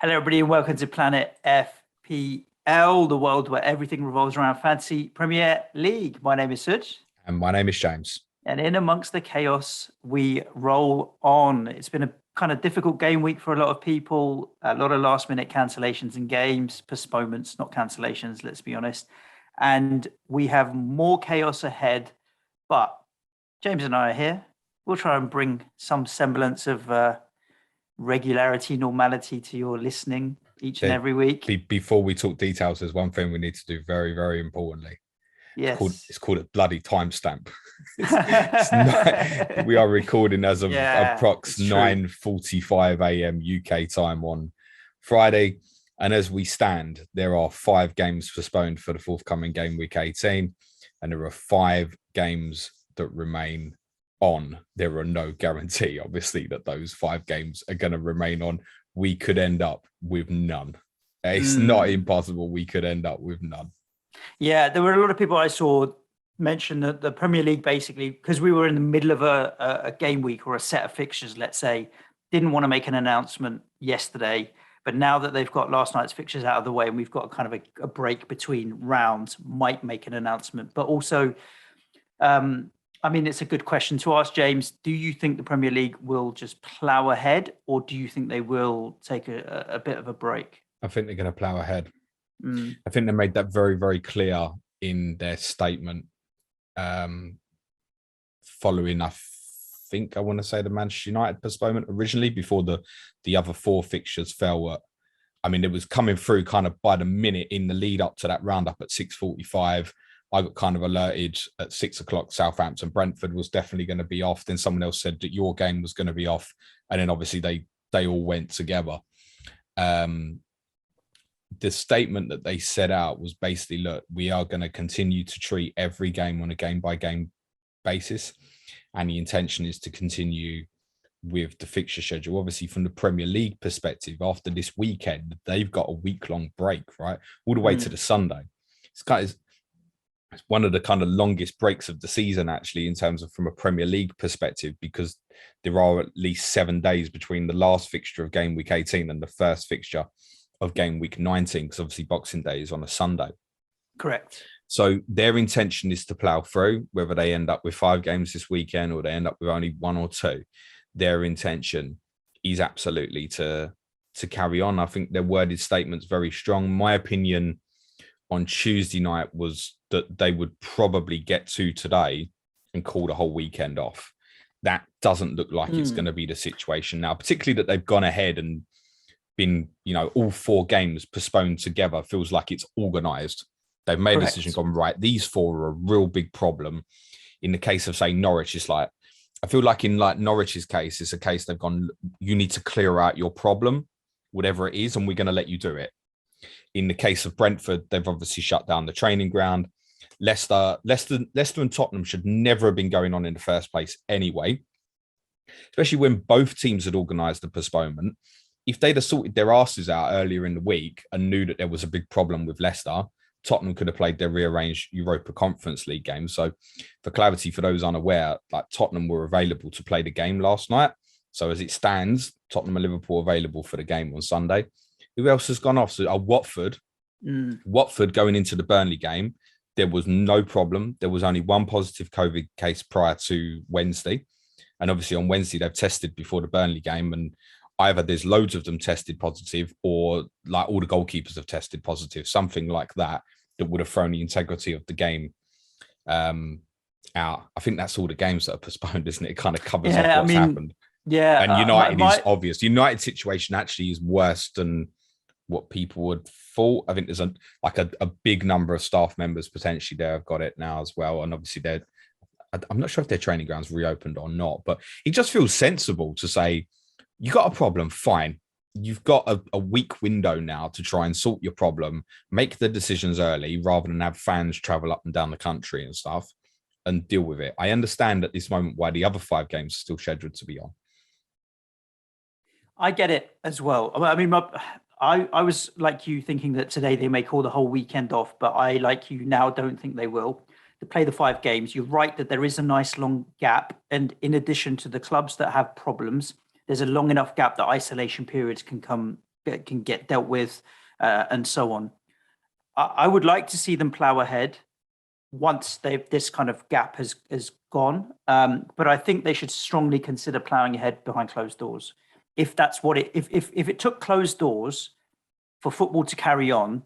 Hello, everybody, and welcome to Planet FPL, the world where everything revolves around fantasy Premier League. My name is Suj. And my name is James. And in amongst the chaos, we roll on. It's been a kind of difficult game week for a lot of people, a lot of last-minute cancellations in games, postponements, not cancellations, let's be honest. And we have more chaos ahead, but James and I are here. We'll try and bring some semblance of regularity, normality to your listening each and every week. Before we talk details, there's one thing we need to do very, very importantly. Yes. It's called a bloody timestamp. We are recording as of approx 9:45 a.m. UK time on Friday. And as we stand, there are 5 games postponed for the forthcoming game week 18. And there are 5 games that remain on. There are no guarantee, obviously, that those 5 games are going to remain on. We could end up with none. It's not impossible. We could end up with none. Yeah, there were a lot of people I saw mention that the Premier League, basically, because we were in the middle of a game week or a set of fixtures, let's say, didn't want to make an announcement yesterday. But now that they've got last night's fixtures out of the way and we've got kind of a break between rounds, might make an announcement. But also, I mean, it's a good question to ask, James. Do you think the Premier League will just plough ahead, or do you think they will take a bit of a break? I think they're going to plough ahead. I think they made that very, very clear in their statement following, I want to say, the Manchester United postponement originally, before the other 4 fixtures fell. I mean, it was coming through kind of by the minute in the lead up to that roundup at 6:45. I got kind of alerted at 6 o'clock. Southampton, Brentford was definitely going to be off. Then someone else said that your game was going to be off. And then obviously they all went together. The statement that they set out was basically, look, we are going to continue to treat every game on a game-by-game basis. And the intention is to continue with the fixture schedule. Obviously, from the Premier League perspective, after this weekend, they've got a week-long break, right? All the way to the Sunday. It's one of the kind of longest breaks of the season, actually, in terms of from a Premier League perspective, because there are at least 7 days between the last fixture of game week 18 and the first fixture of game week 19, because obviously Boxing Day is on a Sunday. Correct. So their intention is to plough through, whether they end up with 5 games this weekend or they end up with only 1 or 2. Their intention is absolutely to carry on. I think their worded statement's very strong. My opinion on Tuesday night was that they would probably get to today and call the whole weekend off. That doesn't look like it's going to be the situation now, particularly that they've gone ahead and been, all 4 games postponed together. Feels like it's organised. They've made a decision, gone, right, these 4 are a real big problem. In the case of, say, Norwich, it's like, I feel like in like Norwich's case, it's a case they've gone, you need to clear out your problem, whatever it is, and we're going to let you do it. In the case of Brentford, they've obviously shut down the training ground. Leicester and Tottenham should never have been going on in the first place anyway, especially when both teams had organised the postponement. If they'd have sorted their asses out earlier in the week and knew that there was a big problem with Leicester, Tottenham could have played their rearranged Europa Conference League game. So for clarity, for those unaware, like Tottenham were available to play the game last night. So as it stands, Tottenham and Liverpool available for the game on Sunday. Who else has gone off? So Watford. Watford going into the Burnley game, there was no problem. There was only 1 positive COVID case prior to Wednesday. And obviously on Wednesday, they've tested before the Burnley game. And either there's loads of them tested positive, or like all the goalkeepers have tested positive, something like that would have thrown the integrity of the game out. I think that's all the games that are postponed, isn't it? It kind of covers up what's happened. Yeah. And United is obvious. The United situation actually is worse than what people would thought. I think there's a big number of staff members potentially there have got it now as well. And obviously I'm not sure if their training grounds reopened or not, but it just feels sensible to say, you got a problem, fine. You've got a week window now to try and sort your problem, make the decisions early rather than have fans travel up and down the country and stuff and deal with it. I understand at this moment why the other 5 games are still scheduled to be on. I get it as well. I mean, I was like you, thinking that today they may call the whole weekend off, but I, like you, now don't think they will. To play the 5 games, you're right that there is a nice long gap. And in addition to the clubs that have problems, there's a long enough gap that isolation periods can come can get dealt with, and so on. I would like to see them plough ahead once this kind of gap has gone. But I think they should strongly consider ploughing ahead behind closed doors. If that's what if it took closed doors for football to carry on,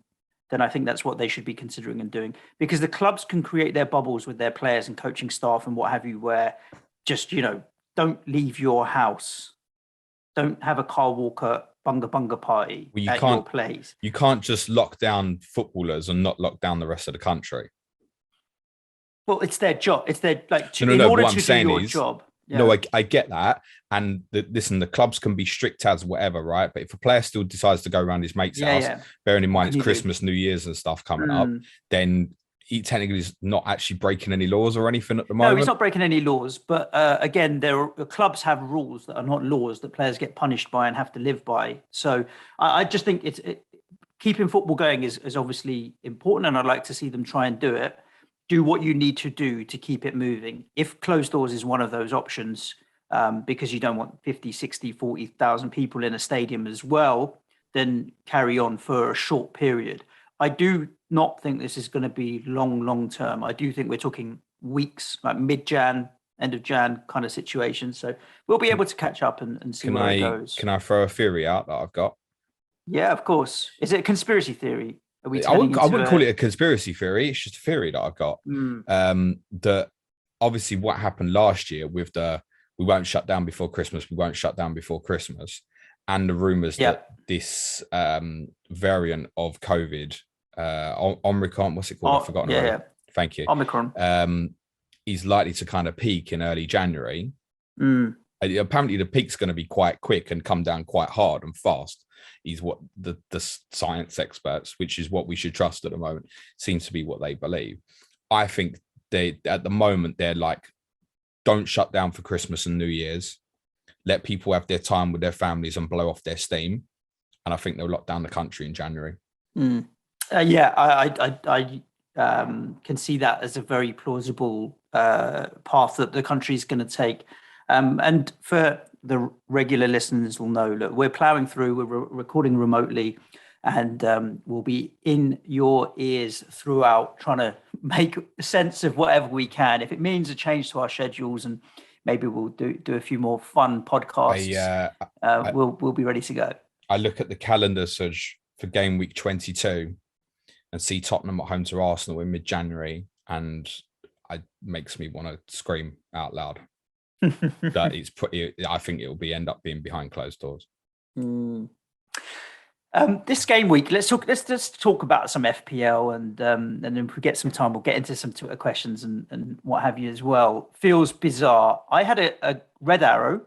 then I think that's what they should be considering and doing, because the clubs can create their bubbles with their players and coaching staff and what have you, where just, don't leave your house. Don't have a Carl Walker bunga party at your place. You can't just lock down footballers and not lock down the rest of the country. Well, it's their job. It's their in order to do your job. Yeah. No, I get that. And listen, the clubs can be strict as whatever, right? But if a player still decides to go around his mate's house, bearing in mind it's Christmas, New Year's and stuff coming up, then he technically is not actually breaking any laws or anything at the moment. No, he's not breaking any laws. But again, clubs have rules that are not laws that players get punished by and have to live by. So I just think keeping football going is obviously important, and I'd like to see them try and do it. Do what you need to do to keep it moving. If closed doors is one of those options, because you don't want 50, 60, 40,000 people in a stadium as well, then carry on for a short period. I do not think this is going to be long term. I do think we're talking weeks, like mid-Jan, end of Jan kind of situation. So we'll be able to catch up and see where it goes. Can I throw a theory out that I've got? Yeah, of course. Is it a conspiracy theory? I wouldn't call it a conspiracy theory. It's just a theory that I've got. That obviously what happened last year with we won't shut down before Christmas, we won't shut down before Christmas, and the rumours that this variant of COVID, Omicron, what's it called? I've forgotten already. Yeah. Thank you. Omicron. Is likely to kind of peak in early January. Apparently the peak's going to be quite quick and come down quite hard and fast. Is what the science experts, which is what we should trust at the moment, seems to be what they believe. I think at the moment they're like, don't shut down for Christmas and New Year's. Let people have their time with their families and blow off their steam. And I think they'll lock down the country in January. I can see that as a very plausible path that the country is going to take. And for the regular listeners will know, look, we're ploughing through, we're recording remotely, and we'll be in your ears throughout, trying to make sense of whatever we can. If it means a change to our schedules, and maybe we'll do a few more fun podcasts, we'll be ready to go. I look at the calendar, Suj, for game week 22 and see Tottenham at home to Arsenal in mid-January, and it makes me want to scream out loud. That I think it will end up being behind closed doors. This game week, let's just talk about some FPL, and then if we get some time, we'll get into some Twitter questions and what have you as well. Feels bizarre. I had a red arrow.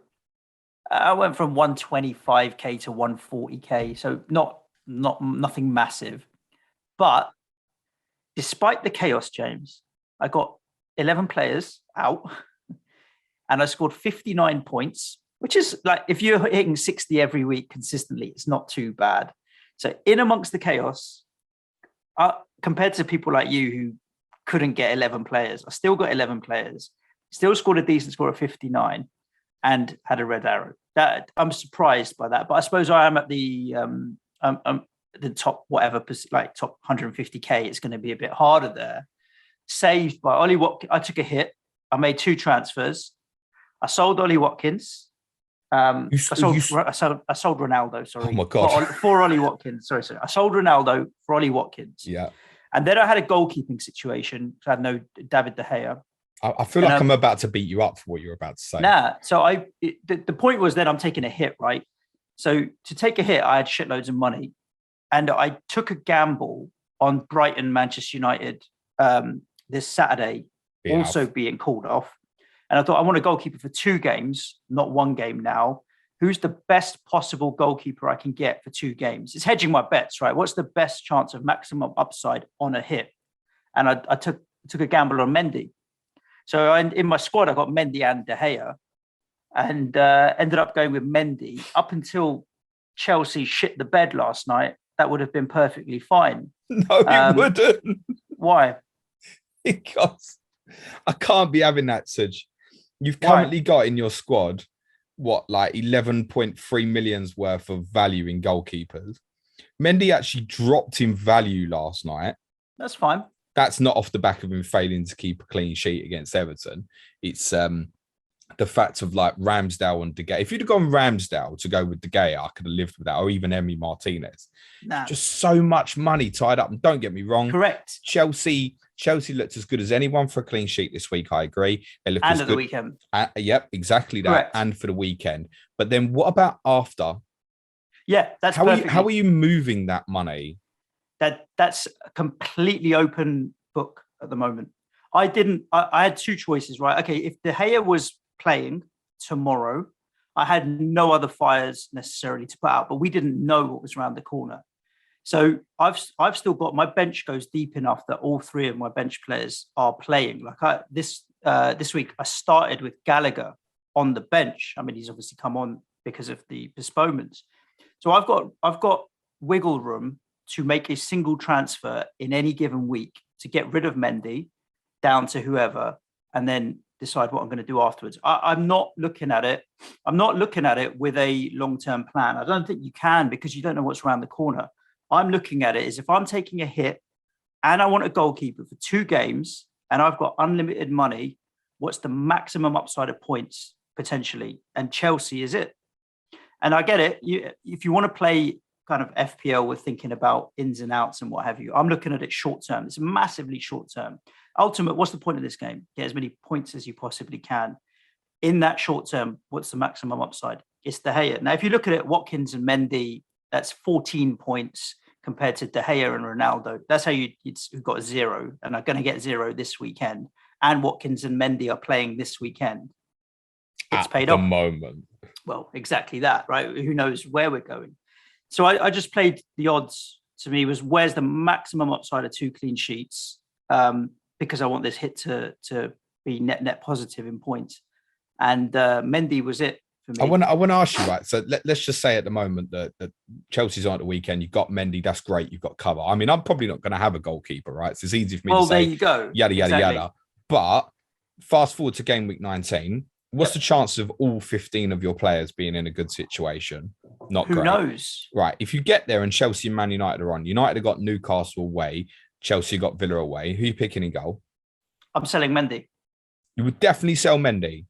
I went from 125k to 140k, so nothing massive. But despite the chaos, James, I got 11 players out. And I scored 59 points, which is like, if you're hitting 60 every week consistently, it's not too bad. So in amongst the chaos, compared to people like you who couldn't get 11 players, I still got 11 players, still scored a decent score of 59 and had a red arrow. That I'm surprised by that, but I suppose I am at the top, whatever, like top 150k. It's going to be a bit harder there. Saved by Ollie Watkins. I took a hit. I made 2 transfers. I sold Ollie Watkins. I sold Ronaldo. Sorry. Oh my God. For Ollie Watkins. Sorry. I sold Ronaldo for Ollie Watkins. Yeah. And then I had a goalkeeping situation. I had no David De Gea. I feel like I'm about to beat you up for what you're about to say. Nah. So the point was that I'm taking a hit, right? So to take a hit, I had shitloads of money, and I took a gamble on Brighton, Manchester United this Saturday being called off. And I thought, I want a goalkeeper for 2 games, not 1 game now. Who's the best possible goalkeeper I can get for 2 games? It's hedging my bets, right? What's the best chance of maximum upside on a hit? And I took a gamble on Mendy. So in my squad, I got Mendy and De Gea, and ended up going with Mendy. Up until Chelsea shit the bed last night, that would have been perfectly fine. No, it wouldn't. Why? Because I can't be having that, Suj. You've currently got in your squad what, like 11.3 million's worth of value in goalkeepers. Mendy actually dropped in value last night. That's fine. That's not off the back of him failing to keep a clean sheet against Everton. It's the fact of like Ramsdale and De Gea. If you'd have gone Ramsdale to go with De Gea, I could have lived with that, or even Emi Martinez. Nah. Just so much money tied up. And don't get me wrong. Correct. Chelsea looked as good as anyone for a clean sheet this week. I agree. They looked And as at good. the weekend. Yep, exactly that. Correct. And for the weekend. But then what about after? Yeah, that's how are you moving that money? That's a completely open book at the moment. I had two choices, right? Okay, if De Gea was playing tomorrow, I had no other fires necessarily to put out, but we didn't know what was around the corner. So I've still got, my bench goes deep enough that all three of my bench players are playing. Like this week, I started with Gallagher on the bench. I mean, he's obviously come on because of the postponements. So I've got wiggle room to make a single transfer in any given week to get rid of Mendy down to whoever, and then decide what I'm going to do afterwards. I'm not looking at it. I'm not looking at it with a long-term plan. I don't think you can, because you don't know what's around the corner. I'm looking at it as if I'm taking a hit and I want a goalkeeper for 2 games and I've got unlimited money, what's the maximum upside of points potentially? And Chelsea is it. And I get it. If you want to play kind of FPL with thinking about ins and outs and what have you, I'm looking at it short term. It's massively short term. Ultimate, what's the point of this game? Get as many points as you possibly can. In that short term, what's the maximum upside? It's De Gea. Now, if you look at it, Watkins and Mendy, that's 14 points compared to De Gea and Ronaldo. That's how you've got 0 and are going to get 0 this weekend. And Watkins and Mendy are playing this weekend. It's paid off. At the moment. Well, exactly that, right? Who knows where we're going? So I just played the odds. To me, was where's the maximum upside of 2 clean sheets? Because I want this hit to be net positive in points. And Mendy was it for me. I want to ask you, right? So let's just say at the moment that Chelsea's on at the weekend. You've got Mendy. That's great. You've got cover. I mean, I'm probably not going to have a goalkeeper, right? So it's easy for me to say. Well, there you go. Yada, yada, yada. But fast forward to game week 19. What's the chance of all 15 of your players being in a good situation? Not great. Who knows? Right. If you get there and Chelsea and Man United are on, United have got Newcastle away, Chelsea got Villa away. Who are you picking in goal? I'm selling Mendy. You would definitely sell Mendy.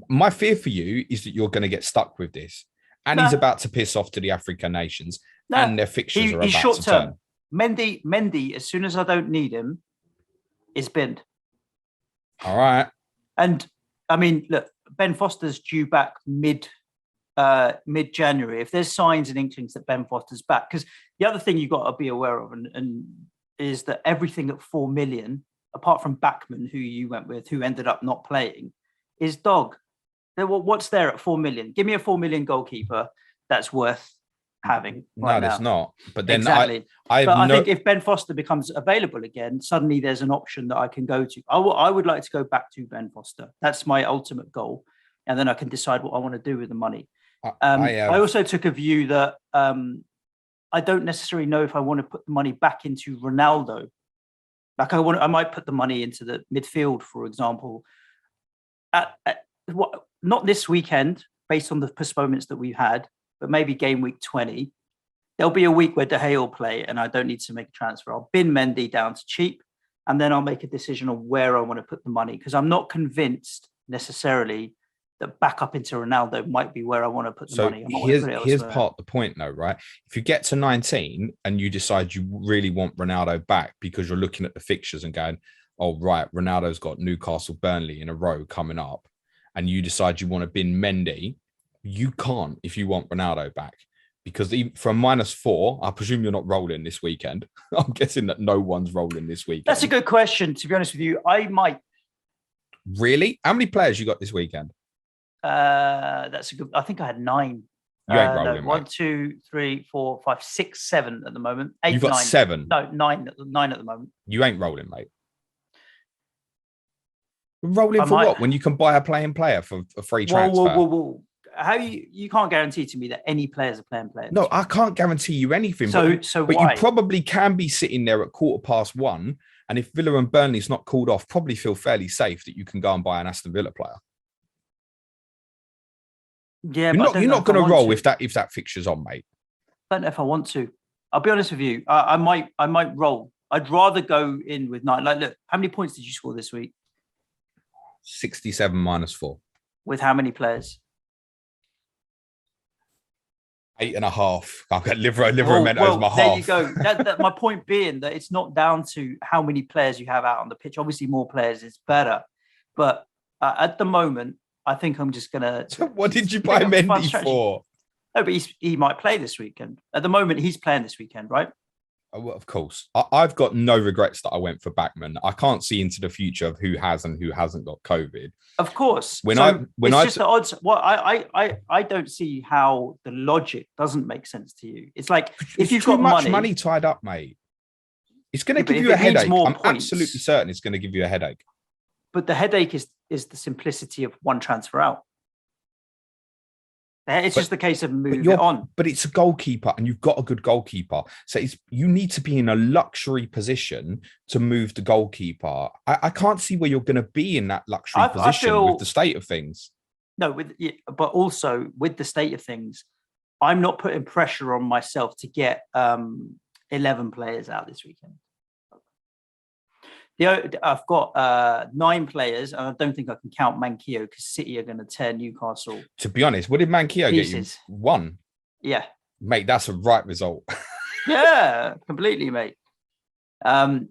My fear for you is that you're going to get stuck with this. And he's about to piss off to the African nations. And their fixtures are about short to term. turn. Mendy, as soon as I don't need him, is binned. All right. And I mean, look, Ben Foster's due back mid-January. If there's signs and inklings that Ben Foster's back, because the other thing you've got to be aware of and is that everything at 4 million, apart from Backman, who you went with, who ended up not playing, is dog. What's there at 4 million? Give me a 4 million goalkeeper that's worth having. Right, no, there's not. But then exactly. I think if Ben Foster becomes available again, suddenly there's an option that I can go to. I would like to go back to Ben Foster. That's my ultimate goal. And then I can decide what I want to do with the money. I also took a view that I don't necessarily know if I want to put the money back into Ronaldo. Like I might put the money into the midfield, for example. Not this weekend, based on the postponements that we've had, but maybe game week 20. There'll be a week where De Gea will play and I don't need to make a transfer. I'll bin Mendy down to cheap and then I'll make a decision on where I want to put the money, because I'm not convinced necessarily that back up into Ronaldo might be where I want to put the money. Here's part of the point though, right? If you get to 19 and you decide you really want Ronaldo back because you're looking at the fixtures and going, oh, right, Ronaldo's got Newcastle, Burnley in a row coming up, and you decide you want to bin Mendy, you can't if you want Ronaldo back, because from -4, I presume you're not rolling this weekend. I'm guessing that no one's rolling this weekend. That's a good question. To be honest with you, I might. Really? How many players you got this weekend? That's a good. I think I had 9. You ain't rolling, 1, 2, 3, 4, 5, 6, 7 at the moment. 8, You've got 9. 7. No, 9 at the moment. You ain't rolling, mate. Rolling for what? When you can buy a playing player for a free transfer? Whoa. How you can't guarantee to me that any players are playing players? No, I can't guarantee you anything. So but why? You probably can be sitting there at 1:15, and if Villa and Burnley's not called off, probably feel fairly safe that you can go and buy an Aston Villa player. Yeah, You're but I not don't you're know not if I going to want roll to. if that fixture's on, mate. I don't know if I want to. I'll be honest with you. I might roll. I'd rather go in with 9. Like, look, how many points did you score this week? 67 -4. With how many players? 8.5. I've got Liverpool Oh, Mentos well, my there you half. go. My point being that it's not down to how many players you have out on the pitch. Obviously, more players is better. But at the moment, I think I'm just going to. What did you buy Mendy for? No, but he might play this weekend. At the moment, he's playing this weekend, right? Oh, well, of course. I've got no regrets that I went for Backman. I can't see into the future of who has and who hasn't got COVID. Of course. When it's just the odds. Well, I don't see how the logic doesn't make sense to you. It's like if you've too got much money tied up, mate, it's going to give you a headache. I'm absolutely certain it's going to give you a headache. But the headache is the simplicity of one transfer out. It's just the case of moving it on. But it's a goalkeeper, and you've got a good goalkeeper. So you need to be in a luxury position to move the goalkeeper. I can't see where you're going to be in that luxury position with the state of things. No, but also with the state of things, I'm not putting pressure on myself to get 11 players out this weekend. I've got 9 players, and I don't think I can count Manquillo because City are going to tear Newcastle. To be honest, what did Manquillo get you? 1? Yeah. Mate, that's a right result. Yeah, completely, mate. I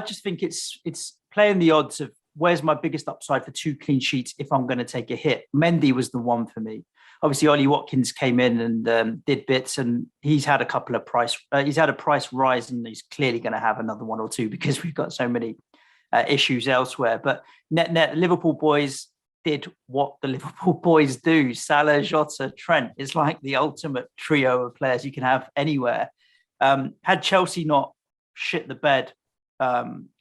just think it's playing the odds of where's my biggest upside for 2 clean sheets if I'm going to take a hit. Mendy was the one for me. Obviously, Ollie Watkins came in and did bits, and he's had a couple of price rise, and he's clearly going to have another 1 or 2 because we've got so many issues elsewhere. But net, Liverpool boys did what the Liverpool boys do. Salah, Jota, Trent is like the ultimate trio of players you can have anywhere. Had Chelsea not shit the bed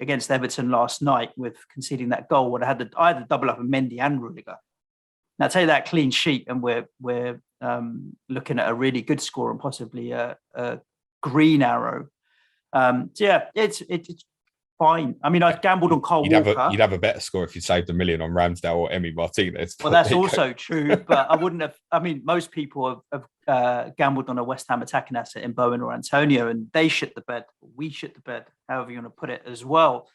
against Everton last night with conceding that goal, I had the double up of Mendy and Rudiger. Now take that clean sheet, and we're looking at a really good score and possibly a green arrow. It's fine. I mean, I gambled on Kyle Walker. You'd have a better score if you saved $1 million on Ramsdale or Emi Martinez. Well, that's also true, but I wouldn't have. I mean, most people have gambled on a West Ham attacking asset in Bowen or Antonio, and they shit the bed. We shit the bed, however you want to put it, as well.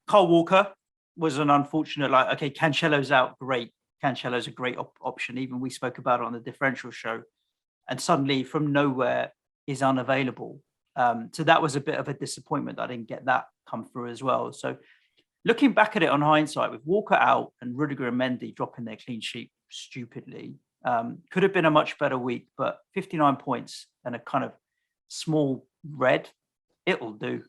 Kyle Walker was an unfortunate. Cancelo's out, great. Cancelo's a great option. Even we spoke about it on the differential show, and suddenly from nowhere is unavailable. So that was a bit of a disappointment that I didn't get that come through as well. So looking back at it on hindsight, with Walker out and Rudiger and Mendy dropping their clean sheet stupidly, could have been a much better week, but 59 points and a kind of small red, it'll do.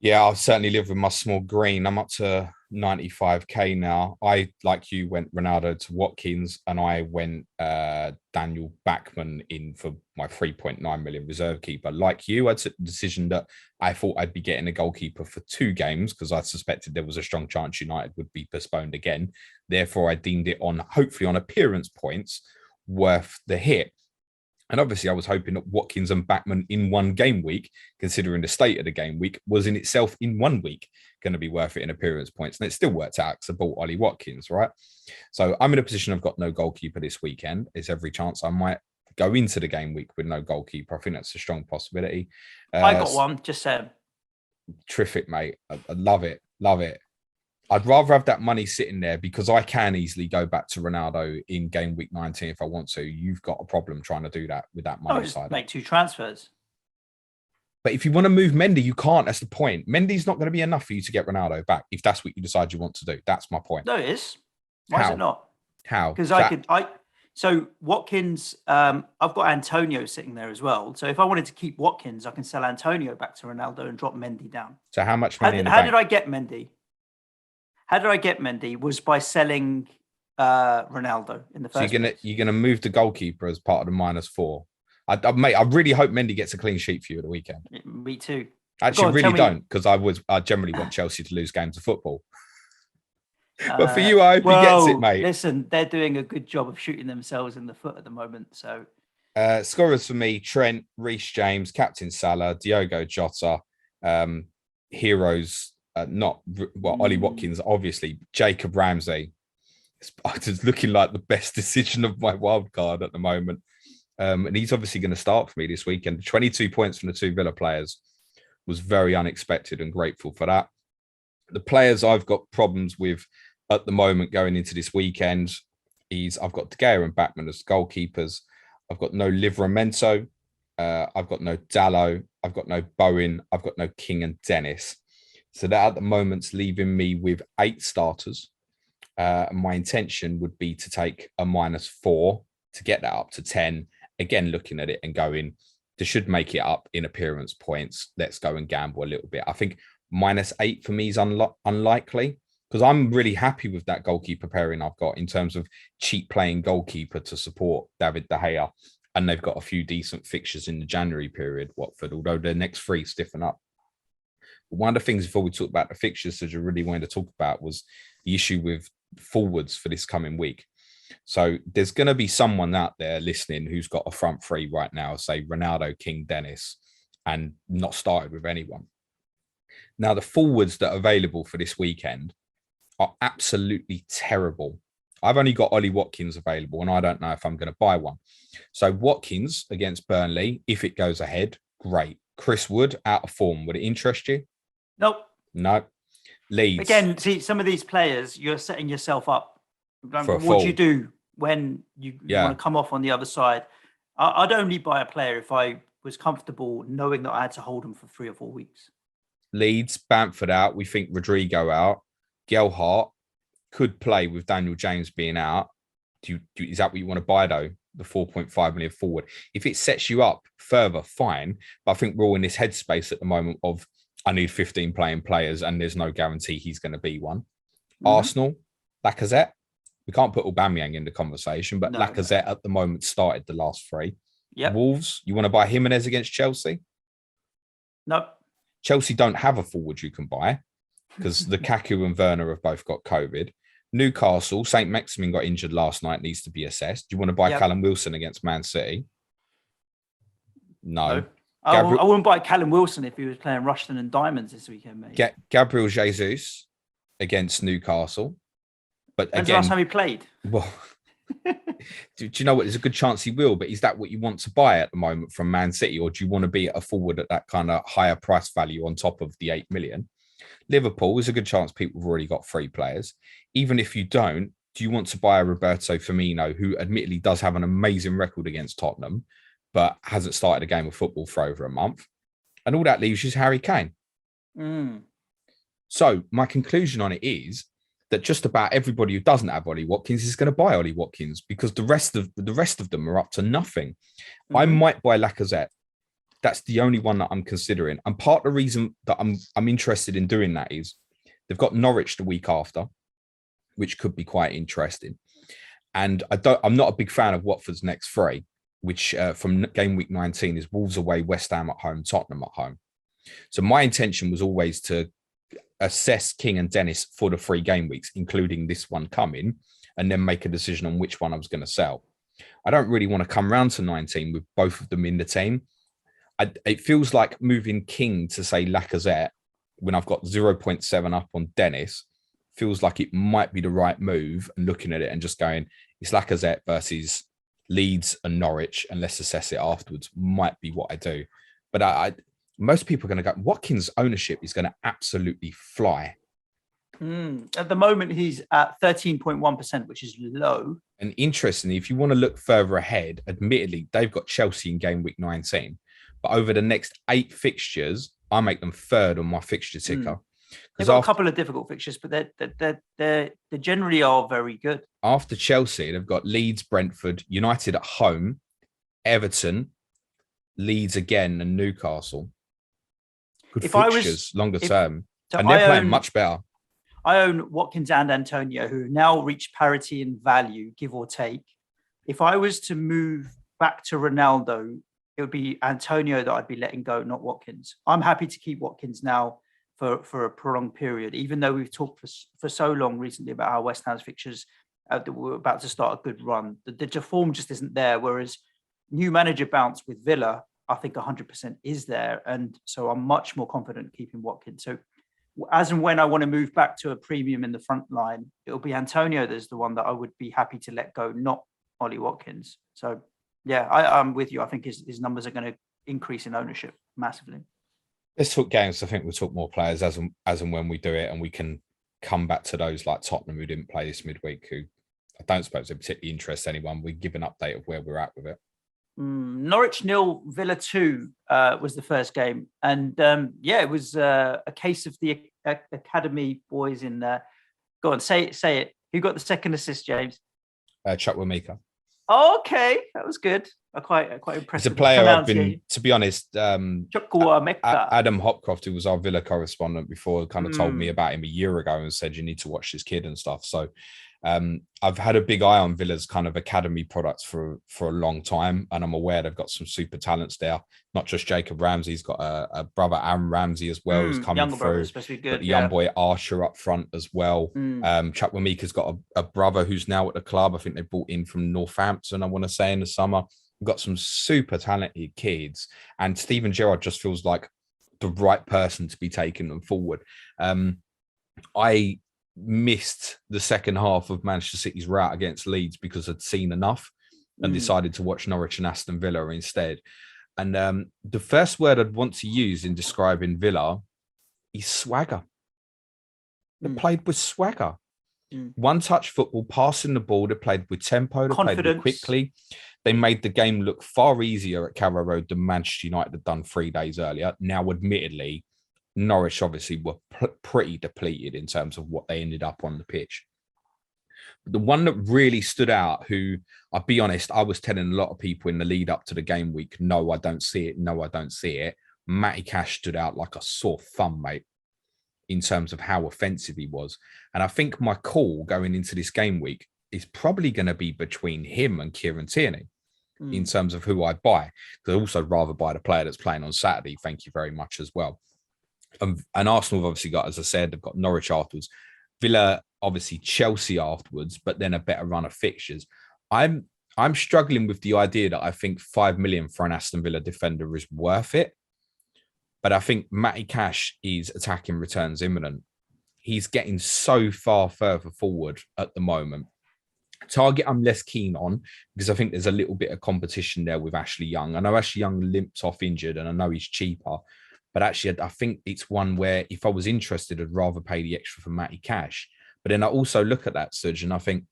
Yeah, I'll certainly live with my small green. I'm up to 95k now. I, like you, went Ronaldo to Watkins, and I went Daniel Backman in for my 3.9 million reserve keeper. Like you, I took the decision that I thought I'd be getting a goalkeeper for 2 games because I suspected there was a strong chance United would be postponed again. Therefore, I deemed it hopefully on appearance points worth the hit. And obviously, I was hoping that Watkins and Backman in one game week, considering the state of the game week, was in itself in 1 week going to be worth it in appearance points. And it still worked out because I bought Ollie Watkins, right? So I'm in a position I've got no goalkeeper this weekend. There's every chance I might go into the game week with no goalkeeper. I think that's a strong possibility. I got one, just saying. Terrific, mate. I love it. Love it. I'd rather have that money sitting there because I can easily go back to Ronaldo in game week 19 if I want to. You've got a problem trying to do that with that money side. Make 2 transfers. But if you want to move Mendy, you can't. That's the point. Mendy's not going to be enough for you to get Ronaldo back if that's what you decide you want to do. That's my point. No, it is. Why is it not? How? Because so Watkins, I've got Antonio sitting there as well. So if I wanted to keep Watkins, I can sell Antonio back to Ronaldo and drop Mendy down. So how much money in the bank? bank? How did I get Mendy? Was by selling Ronaldo in the first place. You're gonna move the goalkeeper as part of the -4. Mate, I really hope Mendy gets a clean sheet for you at the weekend. Me too. Actually, really don't, because I generally want Chelsea to lose games of football. But for you, I hope he gets it, mate. Listen, they're doing a good job of shooting themselves in the foot at the moment. So scorers for me: Trent, Reece James, Captain Salah, Diogo Jota, heroes. Ollie Watkins, obviously, Jacob Ramsey. It's looking like the best decision of my wild card at the moment. And he's obviously going to start for me this weekend. 22 points from the 2 Villa players was very unexpected and grateful for that. The players I've got problems with at the moment going into this weekend is I've got De Gea and Backman as goalkeepers. I've got no Livramento. I've got no Dallo. I've got no Bowen. I've got no King and Dennis. So that at the moment's leaving me with 8 starters. My intention would be to take a -4 to get that up to 10. Again, looking at it and going, this should make it up in appearance points. Let's go and gamble a little bit. I think -8 for me is unlikely, because I'm really happy with that goalkeeper pairing I've got in terms of cheap playing goalkeeper to support David De Gea. And they've got a few decent fixtures in the January period, Watford, although their next 3 stiffen up. But one of the things before we talk about the fixtures that I really wanted to talk about was the issue with forwards for this coming week. So there's going to be someone out there listening who's got a front 3 right now, say Ronaldo, King, Dennis, and not started with anyone. Now, the forwards that are available for this weekend are absolutely terrible. I've only got Ollie Watkins available, and I don't know if I'm going to buy one. So Watkins against Burnley, if it goes ahead, great. Chris Wood, out of form. Would it interest you? Nope. No. Leeds. Again, see, some of these players, you're setting yourself up. What do you do when you want to come off on the other side? I'd only buy a player if I was comfortable knowing that I had to hold them for 3 or 4 weeks. Leeds, Bamford out. We think Rodrigo out. Gelhardt could play with Daniel James being out. Is that what you want to buy, though? The 4.5 million forward. If it sets you up further, fine. But I think we're all in this headspace at the moment of I need 15 playing players and there's no guarantee he's going to be one. Mm-hmm. Arsenal, Lacazette. We can't put Aubameyang in the conversation, but Lacazette at the moment started the last 3. Yep. Wolves, you want to buy Jimenez against Chelsea? Nope. Chelsea don't have a forward you can buy because Lukaku and Werner have both got COVID. Newcastle, St. Maximin got injured last night, needs to be assessed. Do you want to buy Callum Wilson against Man City? No. I wouldn't buy Callum Wilson if he was playing Rushton and Diamonds this weekend, mate. Gabriel Jesus against Newcastle. But when's again, the last time he played? Well, do you know what? There's a good chance he will, but is that what you want to buy at the moment from Man City, or do you want to be a forward at that kind of higher price value on top of the 8 million? Liverpool, there's a good chance people have already got 3 players. Even if you don't, do you want to buy a Roberto Firmino, who admittedly does have an amazing record against Tottenham, but hasn't started a game of football for over a month? And all that leaves you is Harry Kane. So my conclusion on it is that just about everybody who doesn't have Ollie Watkins is going to buy Ollie Watkins, because the rest of them are up to nothing. I might buy Lacazette. That's the only one that I'm considering. And part of the reason that I'm interested in doing that is they've got Norwich the week after, which could be quite interesting. And I'm not a big fan of Watford's next 3, which from game week 19 is Wolves away, West Ham at home, Tottenham at home. So my intention was always to assess King and Dennis for the 3 game weeks, including this one coming, and then make a decision on which one I was going to sell. I don't really want to come round to 19 with both of them in the team. It feels like moving King to, say, Lacazette when I've got 0.7 up on Dennis feels like it might be the right move, and looking at it and just going, it's Lacazette versus Leeds and Norwich, and let's assess it afterwards, might be what I do. But most people are going to go, Watkins' ownership is going to absolutely fly. At the moment, he's at 13.1%, which is low. And interestingly, if you want to look further ahead, admittedly, they've got Chelsea in game week 19. But over the next 8 fixtures, I make them 3rd on my fixture ticker. They've got a couple of difficult fixtures, but they generally are very good. After Chelsea, they've got Leeds, Brentford, United at home, Everton, Leeds again, and Newcastle. Good fixtures, longer term. And they're playing much better. I own Watkins and Antonio, who now reach parity in value, give or take. If I was to move back to Ronaldo, it would be Antonio that I'd be letting go, not Watkins. I'm happy to keep Watkins now for a prolonged period, even though we've talked for so long recently about how West Ham's fixtures that we're about to start a good run. The form just isn't there, whereas new manager bounce with Villa, I think 100% is there. And so I'm much more confident keeping Watkins. So as and when I want to move back to a premium in the front line, it'll be Antonio that's the one that I would be happy to let go, not Ollie Watkins. So yeah, I'm with you. I think his numbers are going to increase in ownership massively. Let's talk games. I think we'll talk more players as and when we do it, and we can come back to those like Tottenham who didn't play this midweek, who I don't suppose they particularly interest anyone. We give an update of where we're at with it. Norwich 0, Villa 2 was the first game. And it was a case of the academy boys in there. Go on, say it. Who got the second assist, James? Chukwuemeka. Okay, that was good. Quite impressed. It's a player I've been, to be honest, Adam Hopcroft, who was our Villa correspondent before, kind of told me about him a year ago and said, you need to watch this kid and stuff. So I've had a big eye on Villa's kind of academy products for a long time, and I'm aware they've got some super talents there. Not just Jacob Ramsey, he's got a brother, Aaron Ramsey, as well, who's coming through. Good, the young boy Archer up front as well. Chukwuemeka's got a brother who's now at the club. I think they brought in from Northampton, I want to say, in the summer. We've got some super talented kids, and Steven Gerrard just feels like the right person to be taking them forward. I missed the second half of Manchester City's rout against Leeds because I'd seen enough and decided to watch Norwich and Aston Villa instead. And the first word I'd want to use in describing Villa is swagger. They played with swagger. One-touch football, passing the ball. They played with tempo. They played with quickly. They made the game look far easier at Carrow Road than Manchester United had done 3 days earlier. Now, admittedly, Norwich obviously were pretty depleted in terms of what they ended up on the pitch. But the one that really stood out, who, I'll be honest, I was telling a lot of people in the lead up to the game week, no, I don't see it. No, I don't see it. Matty Cash stood out like a sore thumb, mate, in terms of how offensive he was. And I think my call going into this game week is probably going to be between him and Kieran Tierney in terms of who I buy. Because I also rather buy the player that's playing on Saturday. Thank you very much as well. And Arsenal have obviously got, as I said, they've got Norwich afterwards. Villa, obviously Chelsea afterwards, but then a better run of fixtures. I'm struggling with the idea that I think 5 million for an Aston Villa defender is worth it. But I think Matty Cash is attacking returns imminent. He's getting so far further forward at the moment. Target I'm less keen on because I think there's a little bit of competition there with Ashley Young. I know Ashley Young limped off injured and I know he's cheaper. But actually, I think it's one where if I was interested, I'd rather pay the extra for Matty Cash. But then I also look at that, Suj, and I think,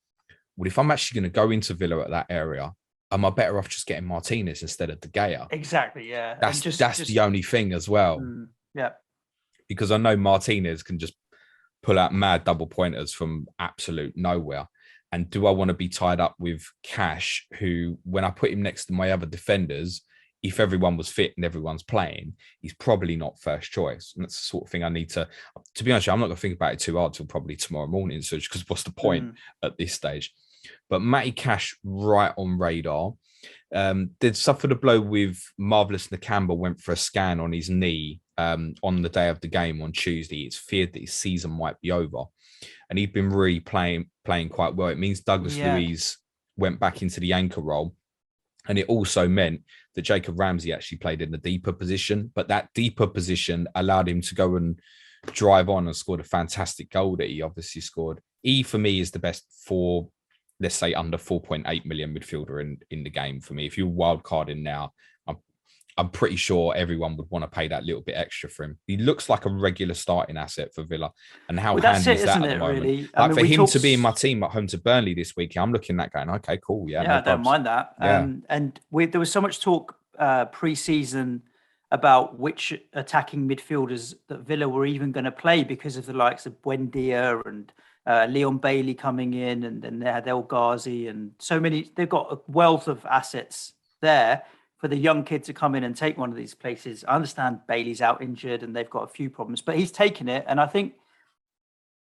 well, if I'm actually going to go into Villa at that area, am I better off just getting Martinez instead of De Gea? Exactly, yeah. That's the only thing as well. Yeah. Because I know Martinez can just pull out mad double pointers from absolute nowhere. And do I want to be tied up with Cash, who, when I put him next to my other defenders, if everyone was fit and everyone's playing, he's probably not first choice. And that's the sort of thing I need to be honest, I'm not going to think about it too hard till probably tomorrow morning, so because what's the point at this stage? But Matty Cash, right on radar. Did suffer the blow with Marvelous Nakamba, went for a scan on his knee on the day of the game on Tuesday. It's feared that his season might be over. And he'd been really playing quite well. It means Douglas Luiz went back into the anchor role. And it also meant that Jacob Ramsey actually played in the deeper position, but that deeper position allowed him to go and drive on and scored a fantastic goal that he obviously scored. He, for me, is the best for, let's say, under 4.8 million midfielder in the game for me. If you're wild carding now, I'm pretty sure everyone would want to pay that little bit extra for him. He looks like a regular starting asset for Villa. And how handy is that at the moment? Really? Like for him to be in my team at home to Burnley this week, I'm looking at that going, okay, cool. Yeah, no I don't mind that. Yeah. And there was so much talk pre-season about which attacking midfielders that Villa were even going to play because of the likes of Buendia and Leon Bailey coming in, and then they had El Ghazi and so many. They've got a wealth of assets there for the young kid to come in and take one of these places. I understand Bailey's out injured and they've got a few problems, but he's taken it. And I think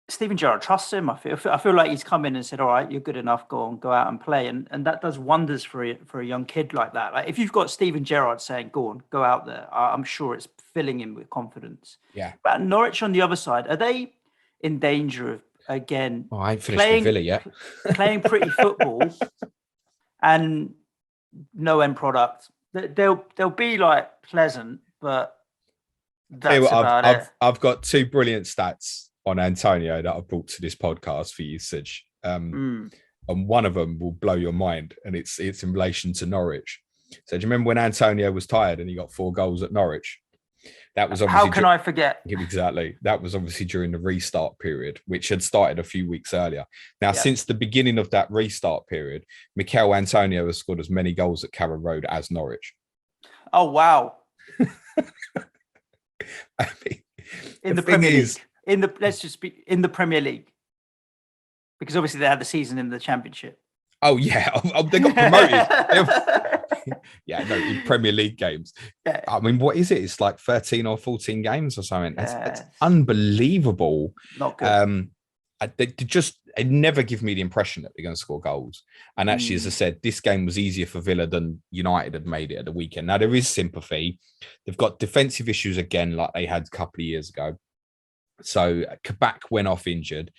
Steven Gerrard trusts him. I feel like he's come in and said, all right, you're good enough, go out and play. And that does wonders for a young kid like that. Like if you've got Steven Gerrard saying, go out there, I'm sure it's filling him with confidence. Yeah. But Norwich on the other side, are they in danger of, again, I ain't finished with Villa yet. playing pretty football and no end product? They'll be like pleasant, but Tell you That's what, about it. I've got two brilliant stats on Antonio that I've brought to this podcast for you, Suj. And one of them will blow your mind, and it's in relation to Norwich. So do you remember when Antonio was tired and he got 4 goals at Norwich? That was obviously How can I forget? exactly. That was obviously during the restart period, which had started a few weeks earlier. Now, Yeah. since the beginning of that restart period, Mikel Antonio has scored as many goals at Carrow Road as Norwich. Oh wow! I mean, In the Premier League, let's just be in the Premier League, because obviously they had the season in the Championship. Oh yeah, they got promoted. Yeah, no, in Premier League games. Yeah. I mean, what is it? It's like 13 or 14 games or something. That's Yes. unbelievable. Not good. They never give me the impression that they're going to score goals. And actually, as I said, this game was easier for Villa than United had made it at the weekend. Now, there is sympathy. They've got defensive issues again, like they had a couple of years ago. So Kabak went off injured.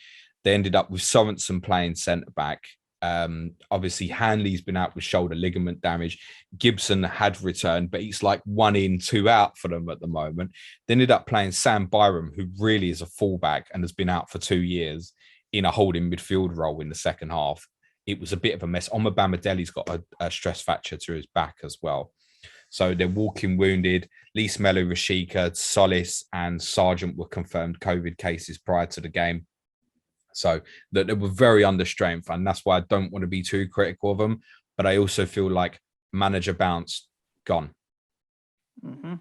They ended up with Sorensen playing centre back. Obviously, Hanley's been out with shoulder ligament damage. Gibson had returned, but he's like 1 in, 2 out for them at the moment. They ended up playing Sam Byram, who really is a fullback and has been out for 2 years, in a holding midfield role in the second half. It was a bit of a mess. Omobamidele's got a stress fracture to his back as well. So they're walking wounded. Lees Melo, Rashika, Solis, and Sargent were confirmed COVID cases prior to the game. So that they were very under strength, and that's why I don't want to be too critical of them. But I also feel like manager bounce gone.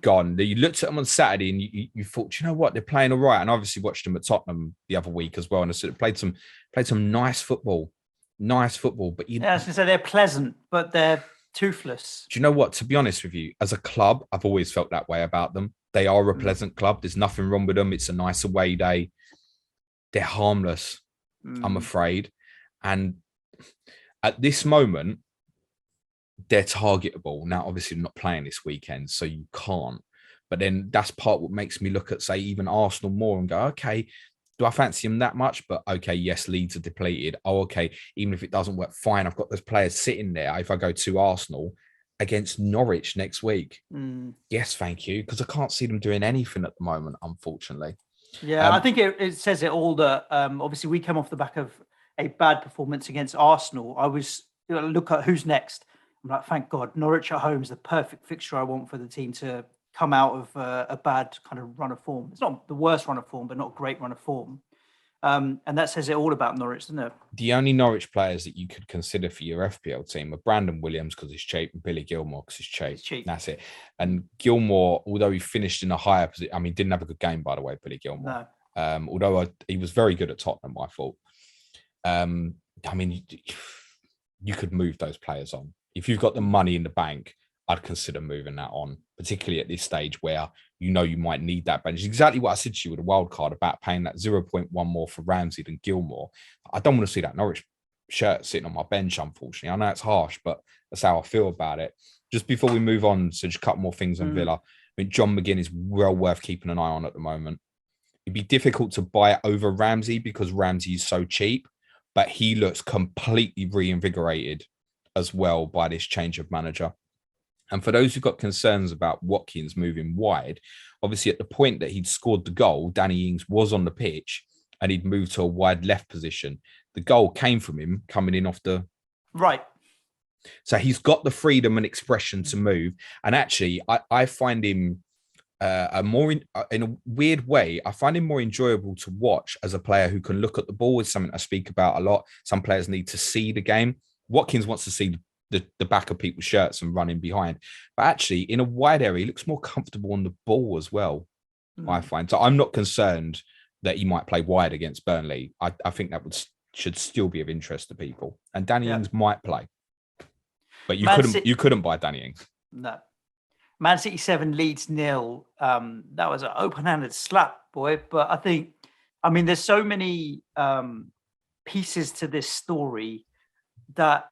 Gone. You looked at them on Saturday and you thought, you know what, they're playing all right. And I obviously watched them at Tottenham the other week as well, and I said played some nice football. But I was going to say they're pleasant, but they're toothless. Do you know what? To be honest with you, as a club, I've always felt that way about them. They are a pleasant club. There's nothing wrong with them. It's a nice away day. They're harmless, I'm afraid. And at this moment, they're targetable. Now, obviously, they're not playing this weekend, so you can't. But then that's part what makes me look at, say, even Arsenal more and go, okay, do I fancy them that much? But okay, yes, Leeds are depleted. Oh, okay, even if it doesn't work, fine. I've got those players sitting there. If I go to Arsenal against Norwich next week, yes, thank you, because I can't see them doing anything at the moment, unfortunately. Yeah, I think it says it all that obviously we came off the back of a bad performance against Arsenal. I was look at who's next. I'm like, thank God, Norwich at home is the perfect fixture I want for the team to come out of a bad kind of run of form. It's not the worst run of form, but not a great run of form. And that says it all about Norwich, doesn't it? The only Norwich players that you could consider for your FPL team are Brandon Williams because he's cheap and Billy Gilmore because he's cheap. That's it. And Gilmore, although he finished in a higher position, I mean, didn't have a good game, by the way, Billy Gilmore. No. Although he was very good at Tottenham, I thought. I mean, you could move those players on. If you've got the money in the bank, I'd consider moving that on, particularly at this stage where you know you might need that bench. Exactly what I said to you with a wild card about paying that 0.1 more for Ramsey than Gilmore. I don't want to see that Norwich shirt sitting on my bench, unfortunately. I know it's harsh, but that's how I feel about it. Just before we move on, so just a couple more things on Villa. I mean, John McGinn is well worth keeping an eye on at the moment. It'd be difficult to buy it over Ramsey because Ramsey is so cheap, but he looks completely reinvigorated as well by this change of manager. And for those who've got concerns about Watkins moving wide, obviously at the point that he'd scored the goal, Danny Ings was on the pitch and he'd moved to a wide left position. The goal came from him coming in off the right. So he's got the freedom and expression to move. And actually, I find him in a weird way, I find him more enjoyable to watch as a player who can look at the ball. Is something I speak about a lot. Some players need to see the game. Watkins wants to see the back of people's shirts and running behind. But actually, in a wide area, he looks more comfortable on the ball as well, I find. So I'm not concerned that he might play wide against Burnley. I think that should still be of interest to people. And Danny Ings might play. But you couldn't buy Danny Ings. No. Man City 7, Leeds 0. That was an open-handed slap, boy. But I mean, there's so many pieces to this story that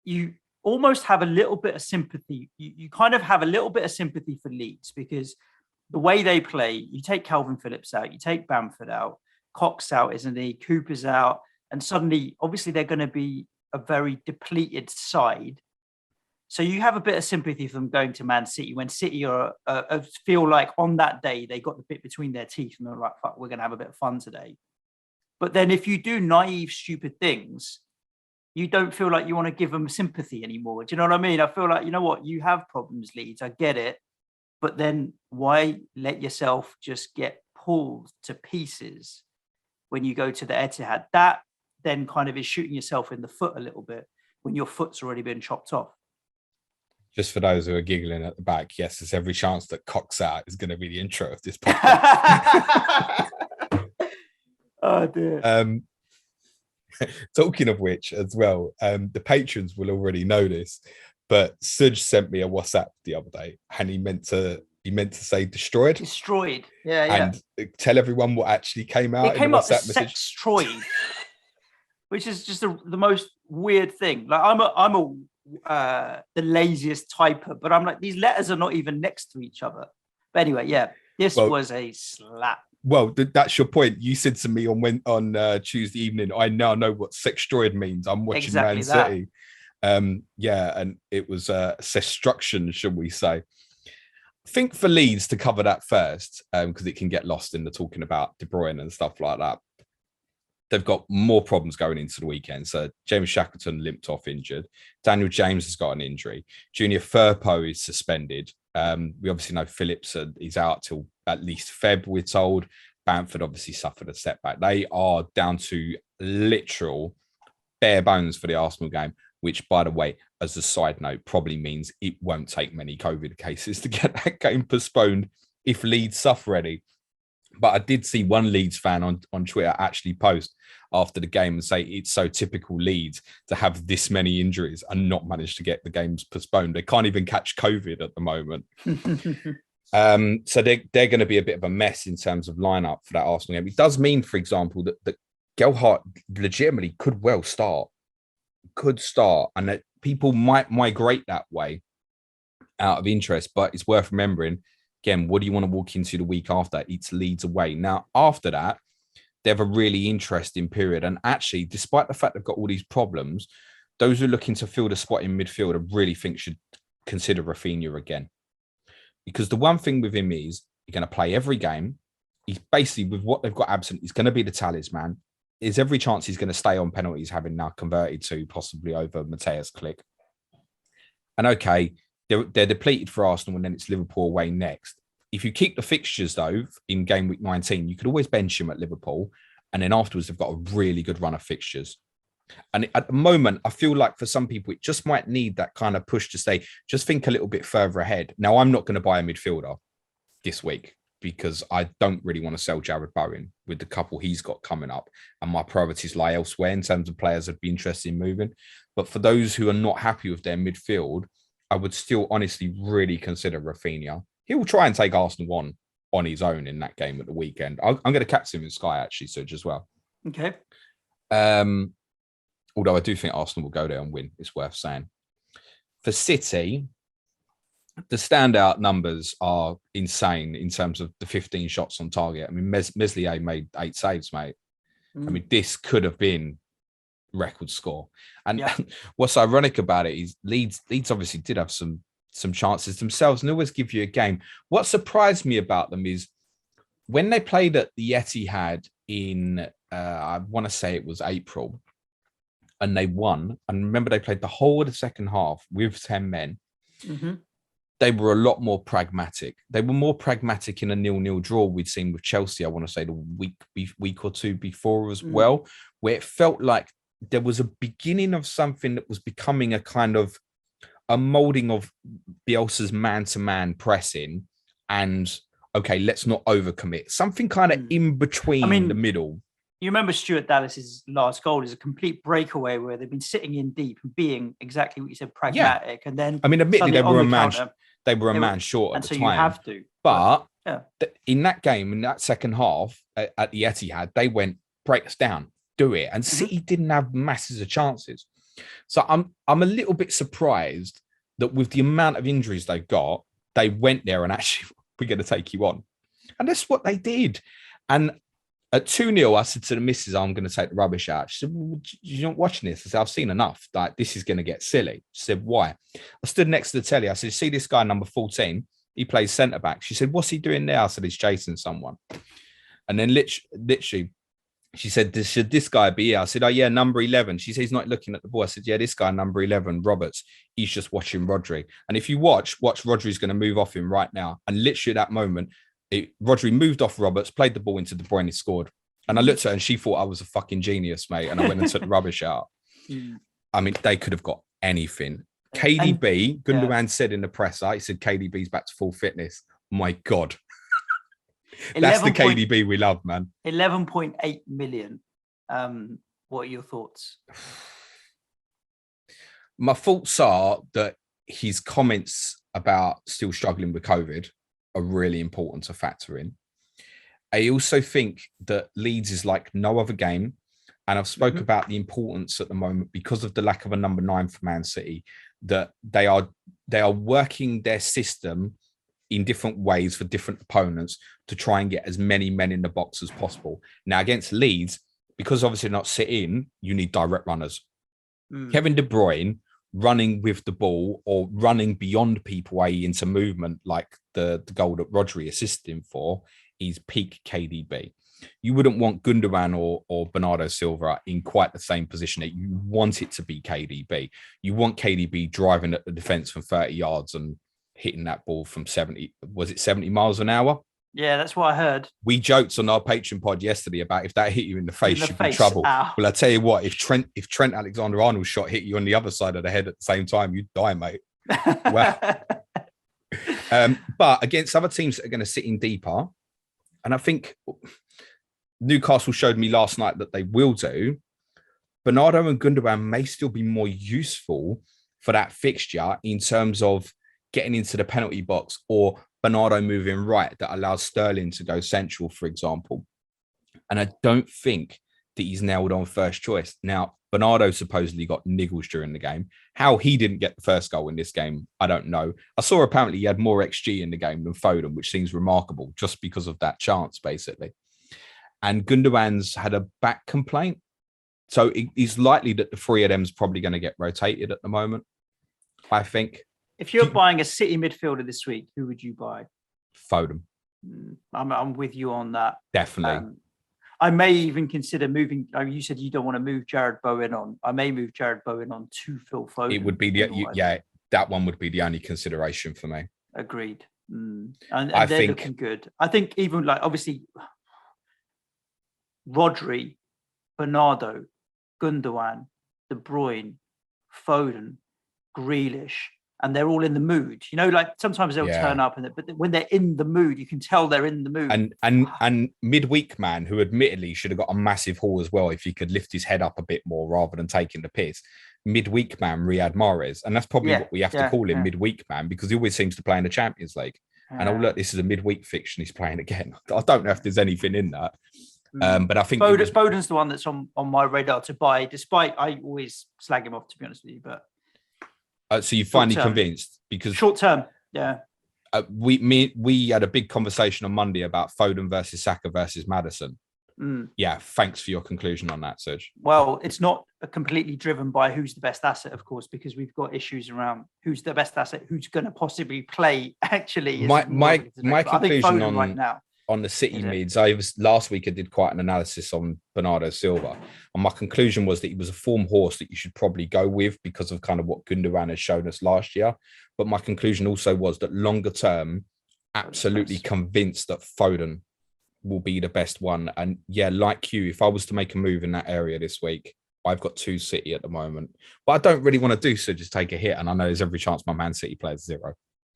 you almost have a little bit of sympathy. You kind of have a little bit of sympathy for Leeds because the way they play, you take Calvin Phillips out, you take Bamford out, Cox out, isn't he? Cooper's out. And suddenly, obviously, they're going to be a very depleted side. So you have a bit of sympathy for them going to Man City when City feel like on that day they got the bit between their teeth and they're like, fuck, we're going to have a bit of fun today. But then if you do naive, stupid things, you don't feel like you want to give them sympathy anymore. Do you know what I mean? I feel like, you know what, you have problems, Leeds. I get it. But then why let yourself just get pulled to pieces when you go to the Etihad? That then kind of is shooting yourself in the foot a little bit when your foot's already been chopped off. Just for those who are giggling at the back, yes, there's every chance that Cox Out is going to be the intro of this podcast. Oh, dear. Talking of which, as well, the patrons will already know this, but Suj sent me a WhatsApp the other day, and he meant to say destroyed. Destroyed, yeah. And tell everyone what actually came out. It came in the up WhatsApp as message. sextroid, which is just the most weird thing. Like I'm the laziest typer, but I'm like, these letters are not even next to each other. But anyway, yeah, this was a slap. Well, that's your point. You said to me on Tuesday evening, I now know what sextroid means. I'm watching exactly Man City. And it was sestruction, should we say. I think for Leeds to cover that first, because it can get lost in the talking about De Bruyne and stuff like that. They've got more problems going into the weekend. So James Shackleton limped off injured. Daniel James has got an injury. Junior Firpo is suspended. We obviously know Phillips is out till at least Feb, we're told. Bamford obviously suffered a setback. They are down to literal bare bones for the Arsenal game, which, by the way, as a side note, probably means it won't take many COVID cases to get that game postponed if Leeds suffer any. But I did see one Leeds fan on Twitter actually post after the game and say it's so typical Leeds to have this many injuries and not manage to get the games postponed. They can't even catch COVID at the moment. So they're going to be a bit of a mess in terms of lineup for that Arsenal game. It does mean, for example, that Gelhardt legitimately could start, and that people might migrate that way out of interest. But it's worth remembering, again, what do you want to walk into the week after? It's Leeds away. Now, after that, they have a really interesting period. And actually, despite the fact they've got all these problems, those who are looking to fill the spot in midfield, I really think should consider Rafinha again. Because the one thing with him is you're going to play every game. He's basically, with what they've got absent, he's going to be the talisman. There's every chance he's going to stay on penalties, having now converted to possibly over Mateus Click. And okay, they're depleted for Arsenal, and then it's Liverpool away next. If you keep the fixtures, though, in game week 19, you could always bench him at Liverpool. And then afterwards, they've got a really good run of fixtures. And at the moment, I feel like for some people, it just might need that kind of push to say, just think a little bit further ahead. Now, I'm not going to buy a midfielder this week because I don't really want to sell Jared Bowen with the couple he's got coming up. And my priorities lie elsewhere in terms of players I'd be interested in moving. But for those who are not happy with their midfield, I would still honestly really consider Rafinha. He will try and take Arsenal on his own in that game at the weekend. I'm going to catch him in Sky, actually, Suj, as well. Okay. Although I do think Arsenal will go there and win, it's worth saying. For City, the standout numbers are insane in terms of the 15 shots on target. I mean, Meslier made 8 saves, mate. I mean, this could have been record score. And what's ironic about it is Leeds obviously did have some chances themselves and always give you a game. What surprised me about them is when they played at the Etihad in, I want to say it was April, and they won. And remember, they played the whole of the second half with 10 men. Mm-hmm. They were a lot more pragmatic. They were more pragmatic in a 0-0 draw we'd seen with Chelsea, I want to say the week or two before as well, where it felt like there was a beginning of something that was becoming a kind of a molding of Bielsa's man-to-man pressing and, okay, let's not overcommit. Something kind of in between the middle. You remember Stuart Dallas's last goal is a complete breakaway where they've been sitting in deep and being exactly what you said, pragmatic. And then, I mean, admittedly, they were a man short at the time. You have to. But in that game, in that second half at the Etihad, they went, break us down, do it. And City didn't have masses of chances. So I'm a little bit surprised that with the amount of injuries they've got, they went there and actually, we're going to take you on. And that's what they did. And At 2-0, I said to the missus, I'm going to take the rubbish out. She said, well, you're not watching this. I said, I've seen enough. Like, this is going to get silly. She said, why? I stood next to the telly. I said, see this guy, number 14? He plays centre-back. She said, what's he doing there? I said, he's chasing someone. And then literally, she said, should this guy be here? I said, oh, yeah, number 11. She said, he's not looking at the ball. I said, yeah, this guy, number 11, Roberts, he's just watching Rodri. And if you watch Rodri's going to move off him right now. And literally at that moment, Rodri moved off Roberts, played the ball into De Bruyne, he scored. And I looked at her and she thought I was a fucking genius, mate. And I went and took the rubbish out. I mean, they could have got anything. KDB, Gundogan said in the presser, he said KDB's back to full fitness. My God. That's the KDB we love, man. 11.8 million. What are your thoughts? My thoughts are that his comments about still struggling with COVID are really important to factor in. I also think that Leeds is like no other game. And I've spoke about the importance at the moment because of the lack of a number 9 for Man City, that they are working their system in different ways for different opponents to try and get as many men in the box as possible. Now, against Leeds, because obviously not sit in, you need direct runners. Kevin De Bruyne running with the ball or running beyond people, i.e. into movement, like the goal that Rodri assisted him for, is peak KDB. You wouldn't want Gundogan or Bernardo Silva in quite the same position. That you want it to be KDB. You want KDB driving at the defence from 30 yards and hitting that ball from 70 miles an hour? Yeah, that's what I heard. We joked on our Patreon pod yesterday about if that hit you in the face, you'd be in trouble. Ow. Well, I tell you what, if Trent Alexander-Arnold's shot hit you on the other side of the head at the same time, you'd die, mate. Wow. But against other teams that are going to sit in deeper, and I think Newcastle showed me last night that they will do, Bernardo and Gundogan may still be more useful for that fixture in terms of getting into the penalty box, or Bernardo moving right that allows Sterling to go central, for example. And I don't think that he's nailed on first choice. Now, Bernardo supposedly got niggles during the game. How he didn't get the first goal in this game, I don't know. I saw apparently he had more XG in the game than Foden, which seems remarkable just because of that chance, basically. And Gundogan's had a back complaint. So it's likely that the three of them's probably going to get rotated at the moment, I think. If you're buying a City midfielder this week, who would you buy? Foden. I'm with you on that. Definitely. I may even consider moving. You said you don't want to move Jared Bowen on. I may move Jared Bowen on to Phil Foden. It would be that one would be the only consideration for me. Agreed. And they're think, looking good. I think even like obviously Rodri, Bernardo, Gundogan, De Bruyne, Foden, Grealish, and they're all in the mood. You know, like sometimes they'll turn up, but when they're in the mood, you can tell they're in the mood. And midweek man, who admittedly should have got a massive haul as well if he could lift his head up a bit more rather than taking the piss. Midweek man, Riyad Mahrez, and that's probably what we have to call him, midweek man, because he always seems to play in the Champions League. And oh look, this is a midweek fixture, and he's playing again. I don't know if there's anything in that. But I think Foden's the one that's on my radar to buy, despite I always slag him off, to be honest with you. But so you finally convinced, because short term, we had a big conversation on Monday about Foden versus Saka versus Maddison. Yeah, thanks for your conclusion on that, Suj. Well, it's not completely driven by who's the best asset, of course, because we've got issues around who's the best asset, who's going to possibly play. Actually, my conclusion on right now on the City mids. Last week I did quite an analysis on Bernardo Silva, and my conclusion was that he was a form horse that you should probably go with because of kind of what Gundogan has shown us last year. But my conclusion also was that longer term, absolutely convinced that Foden will be the best one. And yeah, like you, if I was to make a move in that area this week, I've got 2 City at the moment, but I don't really want to do so. Just take a hit, and I know there's every chance my Man City plays 0,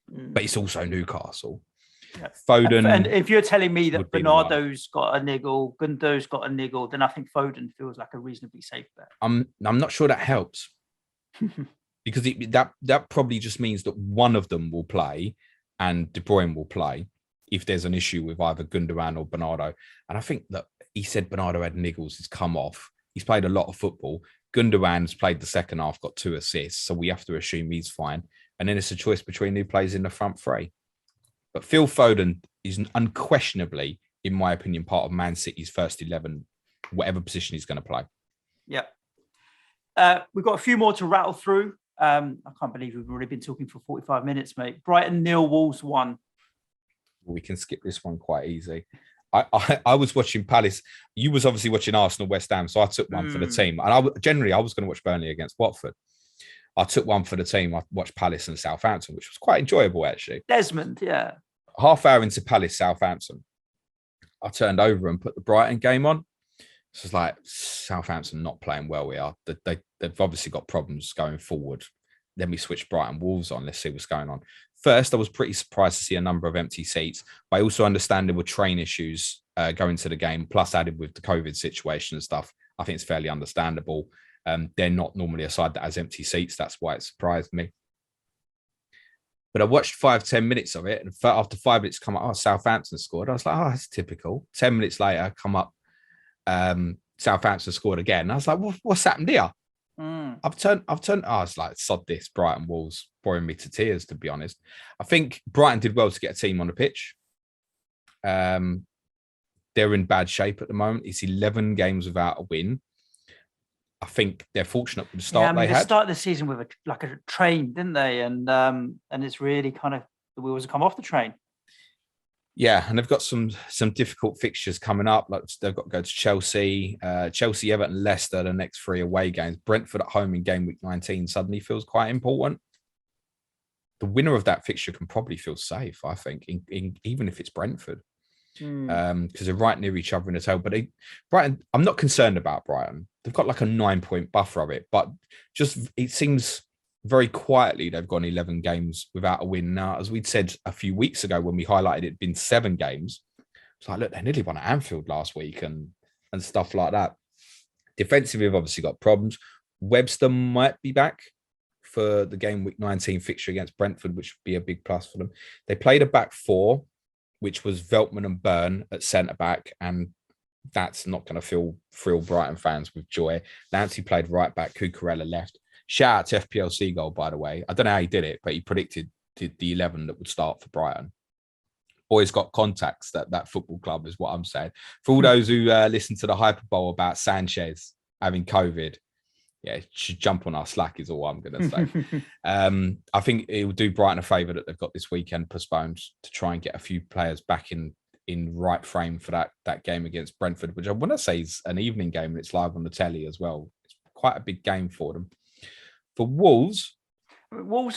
but it's also Newcastle. Yeah. Foden, and if you're telling me that Bernardo's got a niggle, Gundo's got a niggle, then I think Foden feels like a reasonably safe bet. I'm not sure that helps because that probably just means that one of them will play and De Bruyne will play if there's an issue with either Gundogan or Bernardo. And I think that he said Bernardo had niggles, he's come off. He's played a lot of football. Gundogan's played the second half, got 2 assists, so we have to assume he's fine. And then it's a choice between who plays in the front three. But Phil Foden is unquestionably in my opinion, part of Man City's first 11, whatever position he's going to play. Yeah. We've got a few more to rattle through. I can't believe we've already been talking for 45 minutes, mate. Brighton 0, Wolves 1. We can skip this one quite easy. I was watching Palace. You was obviously watching Arsenal, West Ham, so I took one for the team. And I was going to watch Burnley against Watford. I took one for the team. I watched Palace and Southampton, which was quite enjoyable, actually. Desmond, yeah. Half hour into Palace, Southampton, I turned over and put the Brighton game on. So it's like, Southampton not playing well. They've obviously got problems going forward. Then we switched Brighton Wolves on. Let's see what's going on. First, I was pretty surprised to see a number of empty seats, but I also understand there were train issues going to the game, plus added with the COVID situation and stuff. I think it's fairly understandable. They're not normally a side that has empty seats. That's why it surprised me. But I watched 5-10 minutes of it, and after 5 minutes, come up, Southampton scored. I was like, that's typical. 10 minutes later, come up, Southampton scored again. And I was like, what's happened here? I've turned. I was like, sod this. Brighton Wolves boring me to tears, to be honest. I think Brighton did well to get a team on the pitch. They're in bad shape at the moment. It's 11 games without a win. I think they're fortunate with the start they had. They started the season with a train, didn't they? And it's really kind of the wheels have come off the train. Yeah, and they've got some difficult fixtures coming up. Like they've got to go to Chelsea, Everton, Leicester, the next 3 away games. Brentford at home in Gameweek 19 suddenly feels quite important. The winner of that fixture can probably feel safe, I think, even if it's Brentford, because they're right near each other in the table. But Brighton, I'm not concerned about Brighton. They've got like a 9-point buffer of it, but just it seems very quietly they've gone 11 games without a win. Now, as we'd said a few weeks ago when we highlighted it'd been 7 games, it's like, look, they nearly won at Anfield last week and stuff like that. Defensively, they've obviously got problems. Webster might be back for the game week 19 fixture against Brentford, which would be a big plus for them. They played a back 4, which was Veltman and Byrne at centre back, and that's not going to thrill Brighton fans with joy. Lancey played right back, Cucurella left. Shout out to FPL Seagull, by the way. I don't know how he did it, but he predicted the 11 that would start for Brighton. Boys got contacts at that football club, is what I'm saying. For all those who listen to the Hyperbole about Sanchez having COVID, yeah, should jump on our Slack is all I'm going to say. I think it will do Brighton a favour that they've got this weekend postponed to try and get a few players back in right frame for that game against Brentford, which I want to say is an evening game and it's live on the telly as well. It's quite a big game for them. For Wolves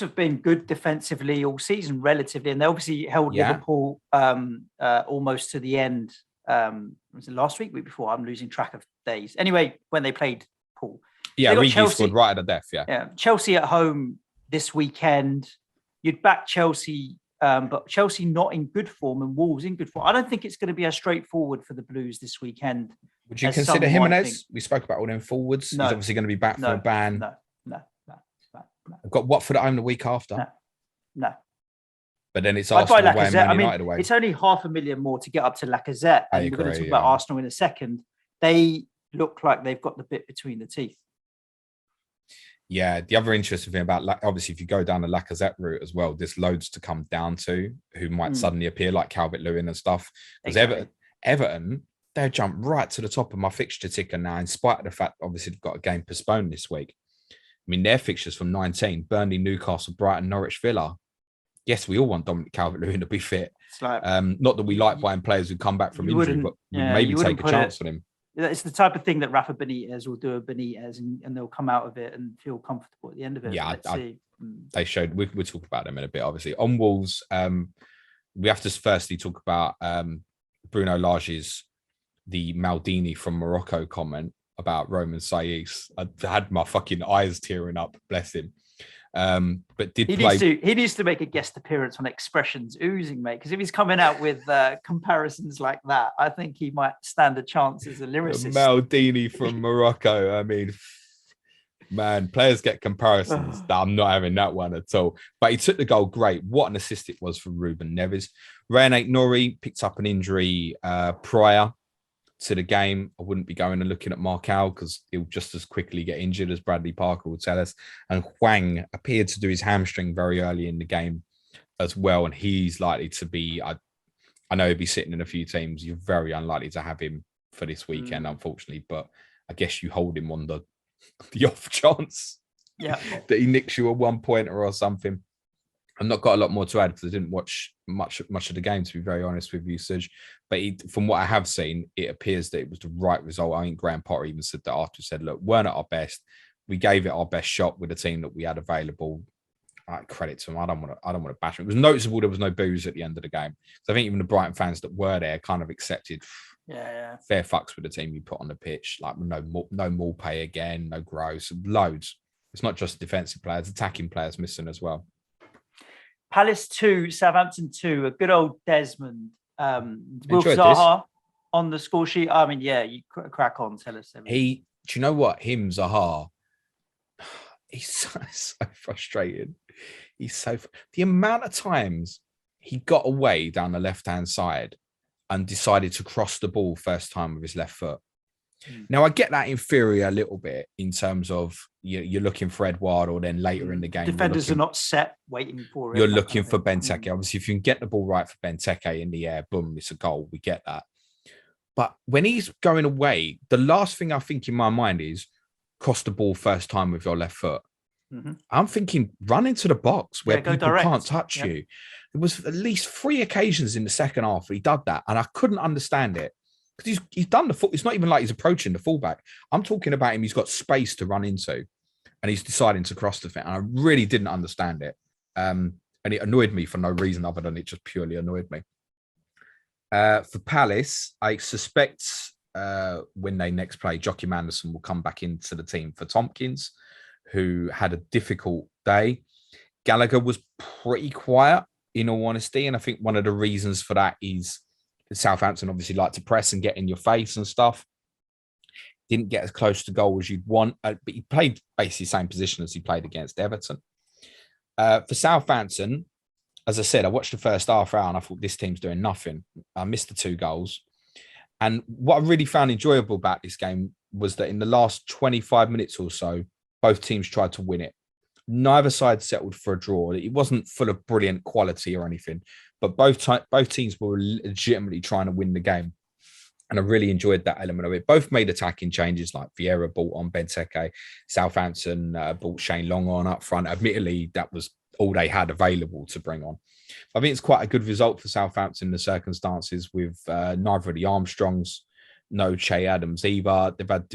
have been good defensively all season, relatively, and they obviously held Liverpool almost to the end. Was it last week before? I'm losing track of days. Anyway, when they played Paul. Yeah, Origi scored right at the death, Yeah, Chelsea at home this weekend. You'd back Chelsea, but Chelsea not in good form and Wolves in good form. I don't think it's going to be as straighthtroughard for the Blues this weekend. Would you consider Jimenez? We spoke about all them forwards. No. He's obviously going to be back for a ban. No. I've got Watford at home the week after. No. But then it's Arsenal away and Man United away. It's only $500,000 more to get up to Lacazette. And we're going to talk about Arsenal in a second. They look like they've got the bit between the teeth. Yeah, the other interesting thing about, obviously, if you go down the Lacazette route as well, there's loads to come down to who might suddenly appear, like Calvert-Lewin and stuff. Because Everton, they'll jump right to the top of my fixture ticker now, in spite of the fact, obviously, they've got a game postponed this week. I mean, their fixtures from 19, Burnley, Newcastle, Brighton, Norwich, Villa. Yes, we all want Dominic Calvert-Lewin to be fit. It's like, not that we like buying players who come back from injury, but we maybe take a chance on him. It's the type of thing that Rafa Benitez will do a Benitez and they'll come out of it and feel comfortable at the end of it. Yeah, they showed, we'll talk about them in a bit, obviously. On Wolves, we have to firstly talk about Bruno Lage's, the Maldini from Morocco comment about Roman Saiz. I had my fucking eyes tearing up, bless him. But he needs to make a guest appearance on Expressions Oozing, mate, because if he's coming out with comparisons like that, I think he might stand a chance as a lyricist. Maldini from Morocco. I mean, man, players get comparisons. I'm not having that one at all. But he took the goal, great. What an assist it was for Ruben Neves. Ryan Nori picked up an injury prior to the game. I wouldn't be going and looking at Marcal because he'll just as quickly get injured as Bradley Parker will tell us. And Hwang appeared to do his hamstring very early in the game as well. And he's likely to be, I know he'll be sitting in a few teams. You're very unlikely to have him for this weekend, unfortunately. But I guess you hold him on the off chance that he nicks you a 1-pointer or something. I've not got a lot more to add because I didn't watch much of the game, to be very honest with you, Suj. But from what I have seen, it appears that it was the right result. I think Graham Potter even said that after, said, look, weren't at our best. We gave it our best shot with the team that we had available. Credit to him. I don't want to bash him. It was noticeable there was no boos at the end of the game. So I think even the Brighton fans that were there kind of accepted fair fucks with the team you put on the pitch. Like no more pay again, no gross, loads. It's not just defensive players, attacking players missing as well. Palace 2, Southampton 2, a good old Desmond. Will Enjoyed Zaha on the score sheet. I mean, yeah, you crack on, tell us everything. Do you know what? Him, Zaha, he's so frustrated. The amount of times he got away down the left-hand side and decided to cross the ball first time with his left foot. Now, I get that in theory a little bit in terms of you're looking for Eduardo, or then later in the game. Defenders are not set waiting for it. You're looking for Benteke. Obviously, if you can get the ball right for Benteke in the air, boom, it's a goal. We get that. But when he's going away, the last thing I think in my mind is cross the ball first time with your left foot. I'm thinking run into the box where people can't touch you. There was at least 3 occasions in the second half where he did that, and I couldn't understand it. Because he's done the foot. It's not even like he's approaching the fullback. I'm talking about him. He's got space to run into, and he's deciding to cross the thing. And I really didn't understand it. And it annoyed me for no reason other than it just purely annoyed me. For Palace, I suspect when they next play, Joachim Anderson will come back into the team for Tompkins, who had a difficult day. Gallagher was pretty quiet, in all honesty. And I think one of the reasons for that is Southampton obviously like to press and get in your face and stuff. Didn't get as close to goal as you'd want, but he played basically the same position as he played against Everton. For Southampton, as I said, I watched the first half hour and I thought this team's doing nothing. I missed the 2 goals. And what I really found enjoyable about this game was that in the last 25 minutes or so, both teams tried to win it. Neither side settled for a draw. It wasn't full of brilliant quality or anything, but both teams were legitimately trying to win the game. And I really enjoyed that element of it. Both made attacking changes, like Vieira brought on Benteke, Southampton brought Shane Long on up front. Admittedly, that was all they had available to bring on. I think it's quite a good result for Southampton in the circumstances with neither of the Armstrongs, no Che Adams either. They've had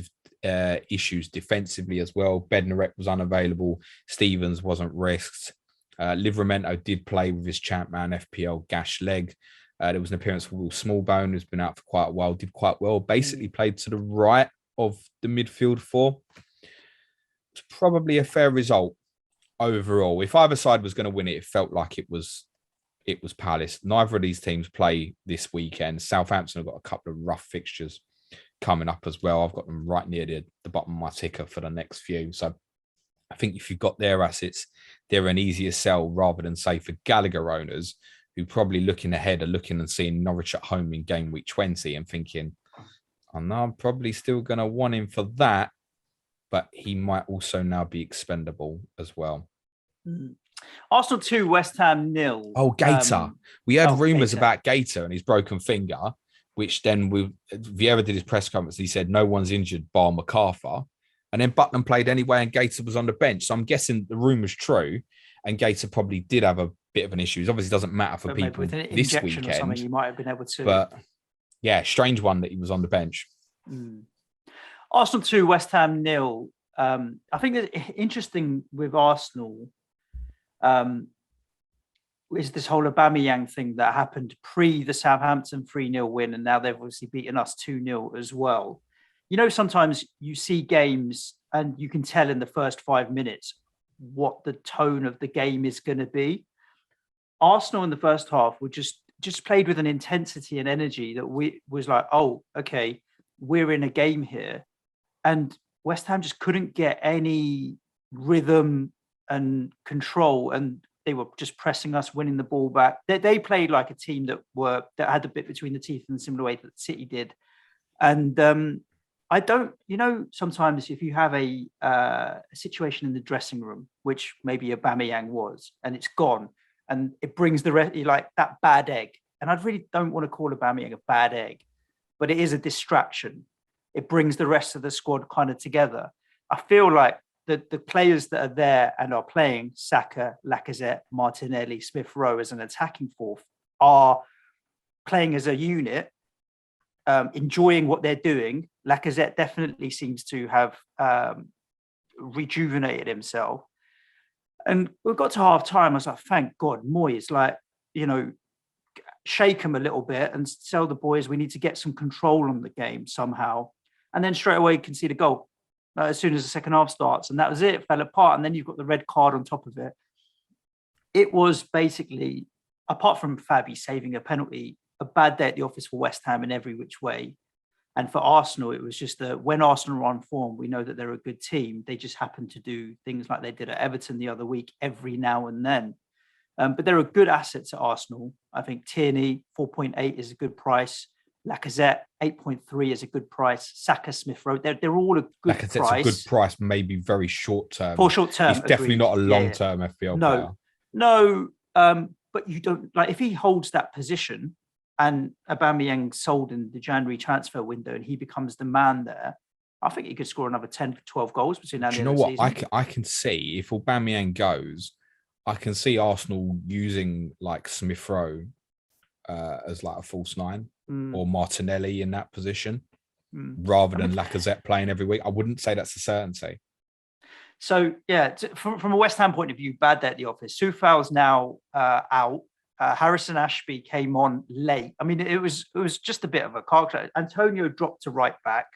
issues defensively as well. Bednarek was unavailable. Stevens wasn't risked. Livramento did play with his champ man FPL gash leg. There was an appearance for Will Smallbone, who's been out for quite a while, did quite well. Basically played to the right of the midfield 4. It's probably a fair result overall. If either side was going to win it, it felt like it was Palace. Neither of these teams play this weekend. Southampton have got a couple of rough fixtures coming up as well. I've got them right near the bottom of my ticker for the next few. So I think if you've got their assets, they're an easier sell rather than, say, for Gallagher owners who probably looking ahead are looking and seeing Norwich at home in game week 20 and thinking, oh no, I'm probably still going to want him for that, but he might also now be expendable as well. Arsenal 2, West Ham 0. Oh, Gator. We heard rumours about Gator and his broken finger, which then Vieira did his press conference. He said no one's injured bar MacArthur. And then Butland played anyway and Gator was on the bench. So I'm guessing the rumour's true. And Gator probably did have a bit of an issue. It obviously doesn't matter for people with an this injection weekend. Or something, you might have been able to. But yeah, strange one that he was on the bench. Arsenal 2, West Ham 0. I think that interesting with Arsenal is this whole Aubameyang thing that happened pre the Southampton 3-0 win, and now they've obviously beaten us 2-0 as well. You know, sometimes you see games and you can tell in the first 5 minutes what the tone of the game is going to be. Arsenal in the first half were just played with an intensity and energy that was like, oh, okay, we're in a game here. And West Ham just couldn't get any rhythm and control, and they were just pressing us, winning the ball back. They played like a team that had a bit between the teeth in a similar way that City did. And I don't, sometimes if you have a situation in the dressing room, which maybe Aubameyang was, and it's gone, and it brings the rest, like that bad egg, and I really don't want to call Aubameyang a bad egg, but it is a distraction. It brings the rest of the squad kind of together. I feel like the players that are there and are playing, Saka, Lacazette, Martinelli, Smith Rowe as an attacking fourth, are playing as a unit, enjoying what they're doing. Lacazette definitely seems to have rejuvenated himself. And we got to half time. I was like, thank God, Moyes, like, shake him a little bit and tell the boys we need to get some control on the game somehow. And then straight away concede a goal as soon as the second half starts. And that was it. It fell apart. And then you've got the red card on top of it. It was basically, apart from Fabi saving a penalty, a bad day at the office for West Ham in every which way. And for Arsenal, it was just that when Arsenal are on form, we know that they're a good team. They just happen to do things like they did at Everton the other week every now and then. But they're a good asset to Arsenal. I think Tierney, 4.8 is a good price. Lacazette, 8.3 is a good price. Saka, Smith Rowe, they're all a good Lacazette's price. a good price, maybe very short term. For short term, he's definitely not a long term FPL player. No, but you don't, like, if he holds that position and Aubameyang sold in the January transfer window and he becomes the man there, I think he could score another 10 to 12 goals between now and the end of the season. I can see if Aubameyang goes, I can see Arsenal using like Smith Rowe as like a false nine or Martinelli in that position rather than Lacazette playing every week. I wouldn't say that's a certainty. So, yeah, from a West Ham point of view, bad day at the office. Soufal's now out. Harrison Ashby came on late. I mean, it was just a bit of a car crash. Antonio dropped to right back.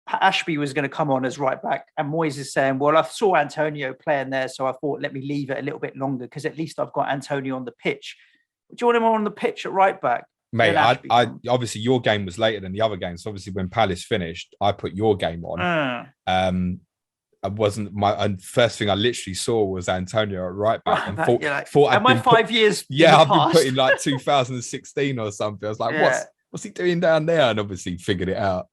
Ashby was going to come on as right back. And Moyes is saying, well, I saw Antonio playing there, so I thought, let me leave it a little bit longer because at least I've got Antonio on the pitch. Do you want him on the pitch at right back? Mate, I obviously your game was later than the other games. So obviously when Palace finished, I put your game on. I wasn't first thing I literally saw was Antonio at right back and thought am I 5 years? I've been put in like 2016 or something. I was like, what's he doing down there? And obviously figured it out.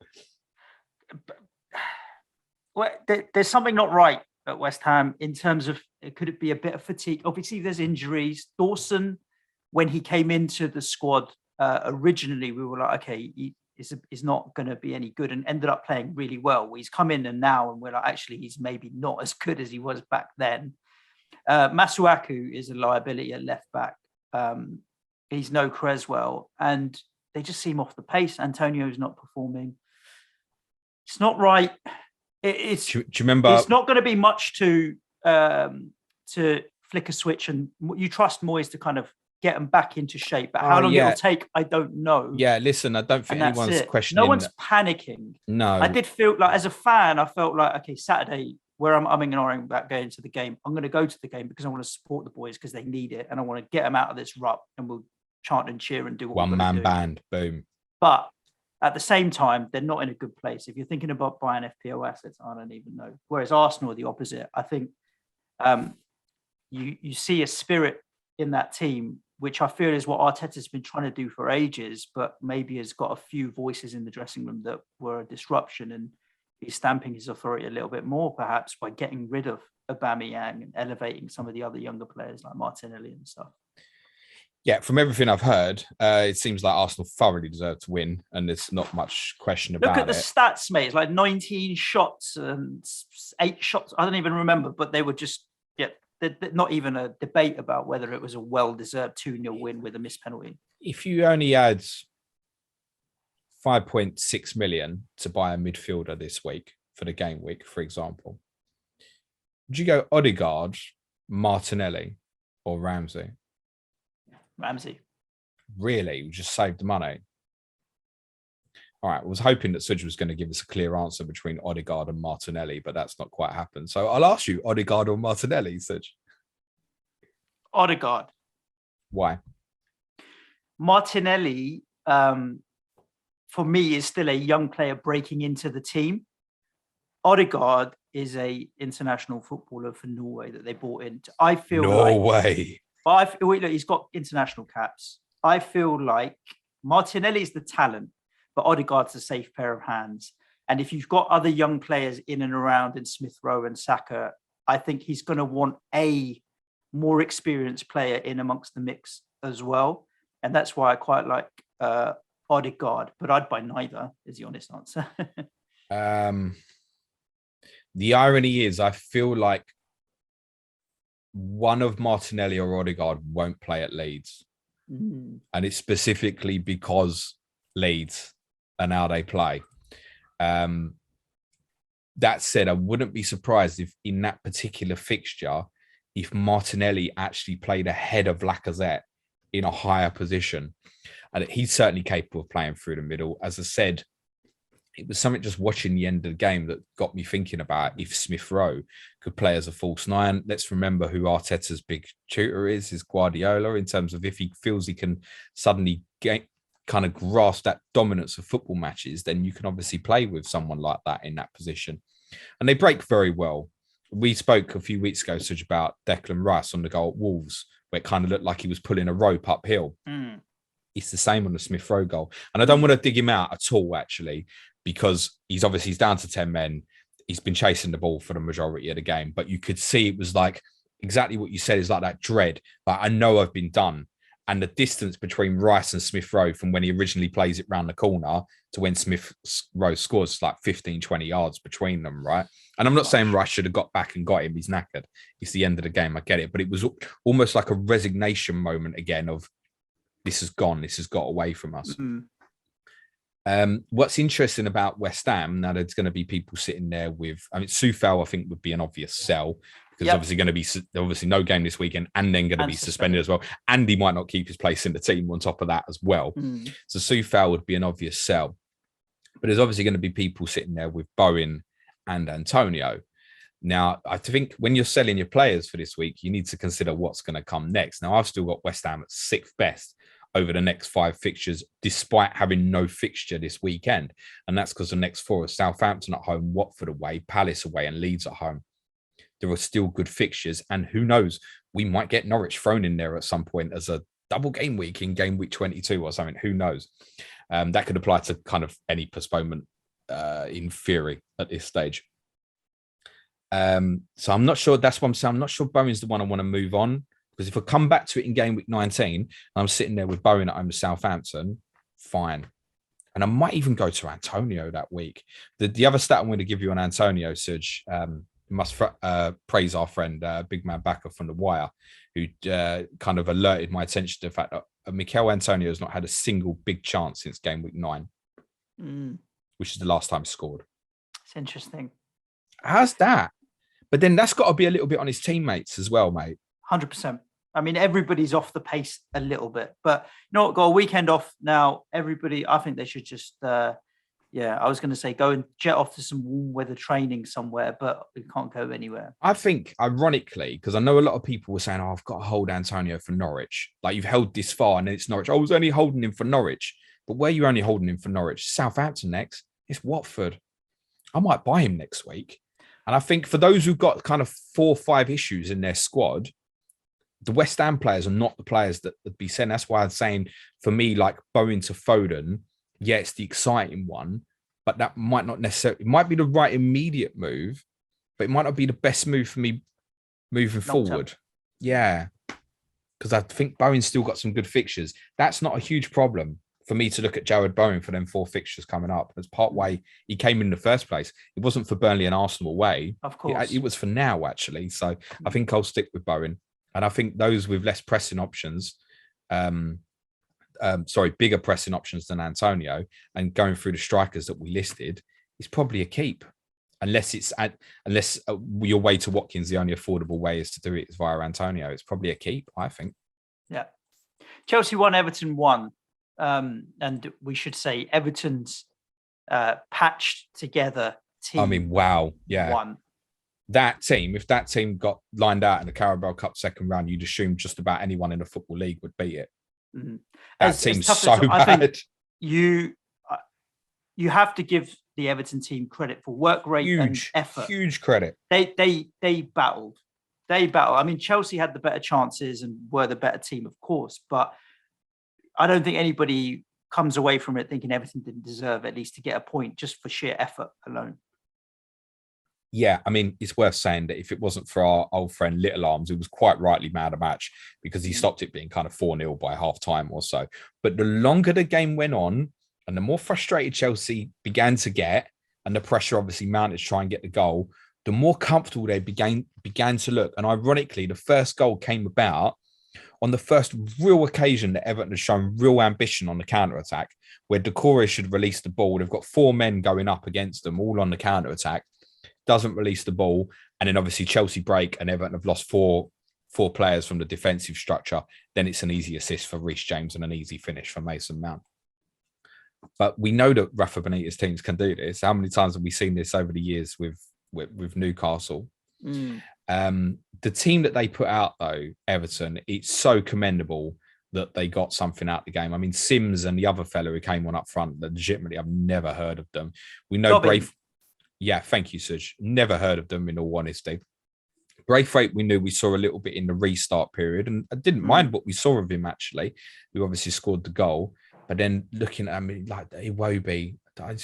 Well, there's something not right at West Ham in terms of, could it be a bit of fatigue? Obviously, there's injuries. Dawson, when he came into the squad originally, we were like, okay, he's not going to be any good, and ended up playing really well. He's come in and we're like, actually, he's maybe not as good as he was back then. Masuaku is a liability at left back. He's no Creswell, and they just seem off the pace. Antonio's not performing. It's not right. Do you remember? It's not going to be much to flick a switch, and you trust Moyes to kind of get them back into shape. But how long it'll take, I don't know. Yeah, listen, I don't think anyone's questioning. No one's panicking. No, I did feel like, as a fan, I felt like, okay, Saturday, where I'm umming and ahhing about going to the game, I'm going to go to the game because I want to support the boys because they need it, and I want to get them out of this rut, and we'll chant and cheer and do what one man band, boom. But at the same time, they're not in a good place. If you're thinking about buying FPL assets, I don't even know. Whereas Arsenal are the opposite. I think you see a spirit in that team, which I feel is what Arteta's been trying to do for ages, but maybe has got a few voices in the dressing room that were a disruption, and he's stamping his authority a little bit more, perhaps, by getting rid of Aubameyang and elevating some of the other younger players like Martinelli and stuff. Yeah, from everything I've heard, it seems like Arsenal thoroughly deserve to win, and there's not much question about it. Look at the stats, mate. It's like 19 shots and 8 shots. I don't even remember, but they were just, not even a debate about whether it was a well-deserved 2-0 win with a missed penalty. If you only had 5.6 million to buy a midfielder this week for the game week, for example, would you go Odegaard, Martinelli, or Ramsey? Ramsey. Really? You just saved the money. All right. I was hoping that Suj was going to give us a clear answer between Odegaard and Martinelli, but that's not quite happened. So I'll ask you, Odegaard or Martinelli, Suj? Odegaard. Why? Martinelli, for me, is still a young player breaking into the team. Odegaard is a international footballer for Norway that they bought in. I feel Norway. But look, he's got international caps. I feel like Martinelli's the talent, but Odegaard's a safe pair of hands. And if you've got other young players in and around in Smith Rowe and Saka, I think he's going to want a more experienced player in amongst the mix as well. and that's why I quite like Odegaard, but I'd buy neither, is the honest answer. The irony is, I feel like one of Martinelli or Odegaard won't play at Leeds. And it's specifically because Leeds and how they play. That said, I wouldn't be surprised if in that particular fixture, if Martinelli actually played ahead of Lacazette in a higher position. And he's certainly capable of playing through the middle. As I said, it was something just watching the end of the game that got me thinking about if Smith Rowe could play as a false nine. Let's remember who Arteta's big tutor is Guardiola, in terms of if he feels he can suddenly kind of grasp that dominance of football matches, then you can obviously play with someone like that in that position. And they break very well. We spoke a few weeks ago, Suj, about Declan Rice on the goal at Wolves, where it kind of looked like he was pulling a rope uphill. It's the same on the Smith Rowe goal. And I don't want to dig him out at all, actually, because he's down to 10 men. He's been chasing the ball for the majority of the game, but you could see it was like exactly what you said, is like that dread. Like, I know I've been done. And the distance between Rice and Smith Rowe from when he originally plays it round the corner to when Smith Rowe scores, like 15, 20 yards between them, right? And I'm not saying Rice should have got back and got him. He's knackered. It's the end of the game. I get it. But it was almost like a resignation moment again of, this is gone. This has got away from us. What's interesting about West Ham, now there's going to be people sitting there with, I mean, Soufal, I think, would be an obvious sell, because obviously going to be obviously no game this weekend and then going to be suspended as well. And he might not keep his place in the team on top of that as well. So Soufal would be an obvious sell. But there's obviously going to be people sitting there with Bowen and Antonio. Now, I think when you're selling your players for this week, you need to consider what's going to come next. Now, I've still got West Ham at 6th best over the next 5 fixtures, despite having no fixture this weekend. And that's because the next 4 are Southampton at home, Watford away, Palace away, and Leeds at home. There are still good fixtures. And who knows, we might get Norwich thrown in there at some point as a double game week in game week 22 or something. Who knows? That could apply to kind of any postponement in theory at this stage. So I'm not sure. That's what I'm saying. I'm not sure Bowen's the one I want to move on. Because if I come back to it in game week 19, and I'm sitting there with Bowen at home with Southampton, fine. And I might even go to Antonio that week. The other stat I'm going to give you on Antonio, Suj, must praise our friend, Big Man Backer from The Wire, who kind of alerted my attention to the fact that Mikel Antonio has not had a single big chance since game week 9, which is the last time he scored. It's interesting. How's that? But then that's got to be a little bit on his teammates as well, mate. 100%. I mean, everybody's off the pace a little bit, but you know what? Got a weekend off now. Everybody, I think they should just, I was going to say go and jet off to some warm weather training somewhere, but we can't go anywhere. I think, ironically, because I know a lot of people were saying, I've got to hold Antonio for Norwich. Like, you've held this far and it's Norwich. I was only holding him for Norwich. But where you only holding him for Norwich? Southampton next. It's Watford. I might buy him next week. And I think for those who've got kind of 4 or 5 issues in their squad, the West Ham players are not the players that would be sent. That's why I'm saying, for me, like Bowen to Foden, yeah, it's the exciting one, but that might not necessarily, it might be the right immediate move, but it might not be the best move for me moving forward. Yeah. Because I think Bowen's still got some good fixtures. That's not a huge problem for me to look at Jared Bowen for them 4 fixtures coming up. That's part way he came in the first place. It wasn't for Burnley and Arsenal away. Of course. It was for now, actually. So I think I'll stick with Bowen. And I think those with less pressing options, bigger pressing options than Antonio, and going through the strikers that we listed, is probably a keep. Unless your way to Watkins, the only affordable way is to do it is via Antonio. It's probably a keep, I think. Yeah. Chelsea won, Everton won. And we should say Everton's patched together team. I mean, wow. Yeah. Won. That team, if that team got lined out in the Carabao Cup second round, you'd assume just about anyone in the Football League would beat it. Mm-hmm. That team's so bad. I think you have to give the Everton team credit for work rate and effort. Huge credit. They battled. I mean, Chelsea had the better chances and were the better team, of course, but I don't think anybody comes away from it thinking Everton didn't deserve at least to get a point just for sheer effort alone. Yeah, I mean, it's worth saying that if it wasn't for our old friend Little Arms, who was quite rightly mad a match because he stopped it being kind of 4-0 by half time or so. But the longer the game went on and the more frustrated Chelsea began to get, and the pressure obviously mounted to try and get the goal, the more comfortable they began to look. And ironically, the first goal came about on the first real occasion that Everton has shown real ambition on the counter-attack, where Decore should release the ball. They've got 4 men going up against them, all on the counter-attack. Doesn't release the ball, and then obviously Chelsea break and Everton have lost four players from the defensive structure. Then it's an easy assist for Reece James and an easy finish for Mason Mount. But we know that Rafa Benitez teams can do this. How many times have we seen this over the years with Newcastle? The team that they put out though, Everton, it's so commendable that they got something out of the game. I mean, Sims and the other fellow who came on up front, that legitimately I've never heard of them. We know Brave. Yeah, thank you, Suj. Never heard of them, in all honesty. Braithwaite, we knew we saw a little bit in the restart period, and I didn't mind what we saw of him, actually, who obviously scored the goal. But then looking at him, like Iwobi, I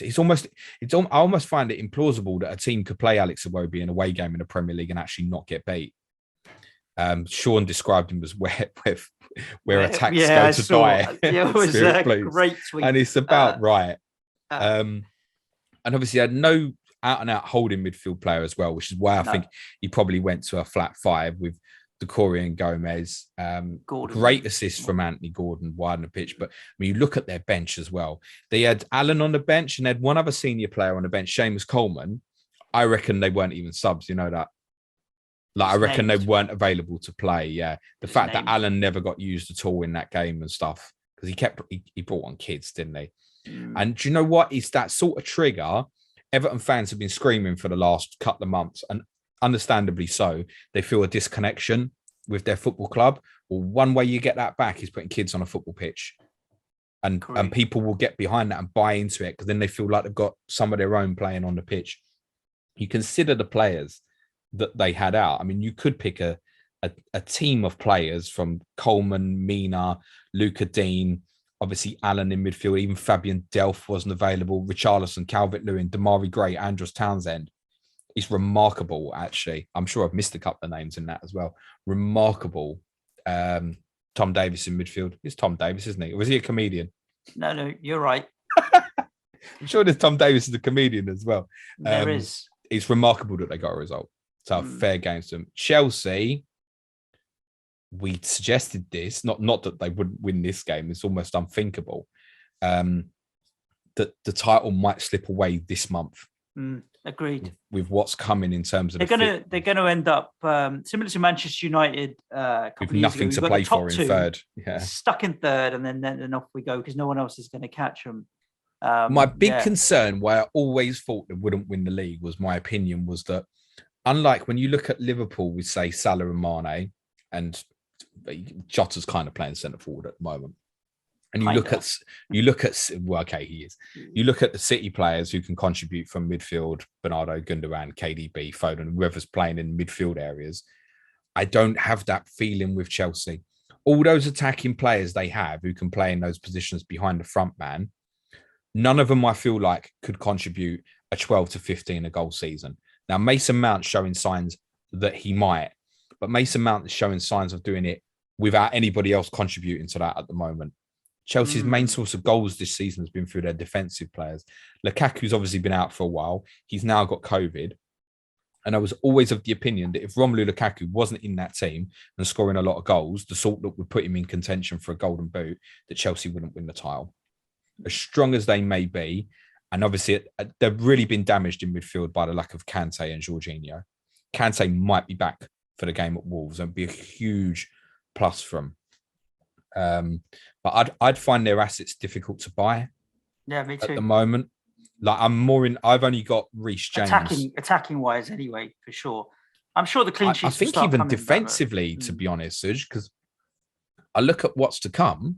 almost find it implausible that a team could play Alex Iwobi in an away game in the Premier League and actually not get beat. Sean described him as where attacks go to die. Yeah, it was a great tweet. And it's about right. And obviously had no out-and-out holding midfield player as well, which is why I think he probably went to a flat 5 with Decore and Gomez. Great assist from Anthony Gordon, widen the pitch. But when you look at their bench as well, they had Allen on the bench and they had one other senior player on the bench, Seamus Coleman. I reckon they weren't even subs, you know that? Like, I reckon they weren't available to play, yeah. The fact that Allen never got used at all in that game and stuff, because he brought on kids, didn't he? And do you know what? It's that sort of trigger Everton fans have been screaming for the last couple of months, and understandably so. They feel a disconnection with their football club. Well, one way you get that back is putting kids on a football pitch. And people will get behind that and buy into it because then they feel like they've got some of their own playing on the pitch. You consider the players that they had out. I mean, you could pick a team of players from Coleman, Mina, Luca Dean, obviously Allen in midfield, even Fabian Delph wasn't available, Richarlison, Calvert-Lewin, Damari Gray, Andros Townsend. It's remarkable, actually. I'm sure I've missed a couple of names in that as well. Remarkable. Tom Davis in midfield. It's Tom Davis, isn't he? Or was he a comedian? No, you're right. I'm sure there's Tom Davis is a comedian as well. There is. It's remarkable that they got a result. So fair game to them. Chelsea, we suggested this, not that they wouldn't win this game. It's almost unthinkable. That the title might slip away this month. Agreed. With what's coming in terms of they're going to end up similar to Manchester United with nothing to play for in third. Yeah, stuck in third, and then off we go because no one else is going to catch them. My big concern, why I always thought they wouldn't win the league, was my opinion was that, unlike when you look at Liverpool with say Salah and Mane, and Jota's kind of playing centre forward at the moment. And you look at well, okay, he is. You look at the City players who can contribute from midfield: Bernardo, Gundogan, KDB, Foden, whoever's playing in midfield areas. I don't have that feeling with Chelsea. All those attacking players they have who can play in those positions behind the front man, none of them I feel like could contribute a 12 to 15 a goal season. Now Mason Mount's showing signs that he might, but Mason Mount is showing signs of doing it without anybody else contributing to that at the moment. Chelsea's main source of goals this season has been through their defensive players. Lukaku's obviously been out for a while. He's now got COVID. And I was always of the opinion that if Romelu Lukaku wasn't in that team and scoring a lot of goals, the sort that would put him in contention for a golden boot, that Chelsea wouldn't win the title. As strong as they may be, and obviously they've really been damaged in midfield by the lack of Kante and Jorginho. Kante might be back for the game at Wolves and be a huge plus from. But I'd find their assets difficult to buy. Yeah, me too. At the moment, like I've only got Reece James. Attacking wise, anyway, for sure. I'm sure the clean sheets. I think even defensively, to be honest, Suj, because I look at what's to come,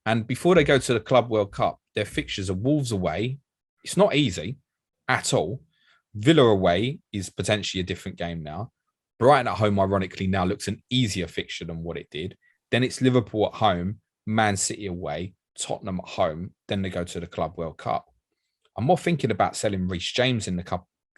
and before they go to the Club World Cup, their fixtures are Wolves away. It's not easy at all. Villa away is potentially a different game now. Brighton at home, ironically, now looks an easier fixture than what it did. Then it's Liverpool at home, Man City away, Tottenham at home. Then they go to the Club World Cup. I'm more thinking about selling Reece James in the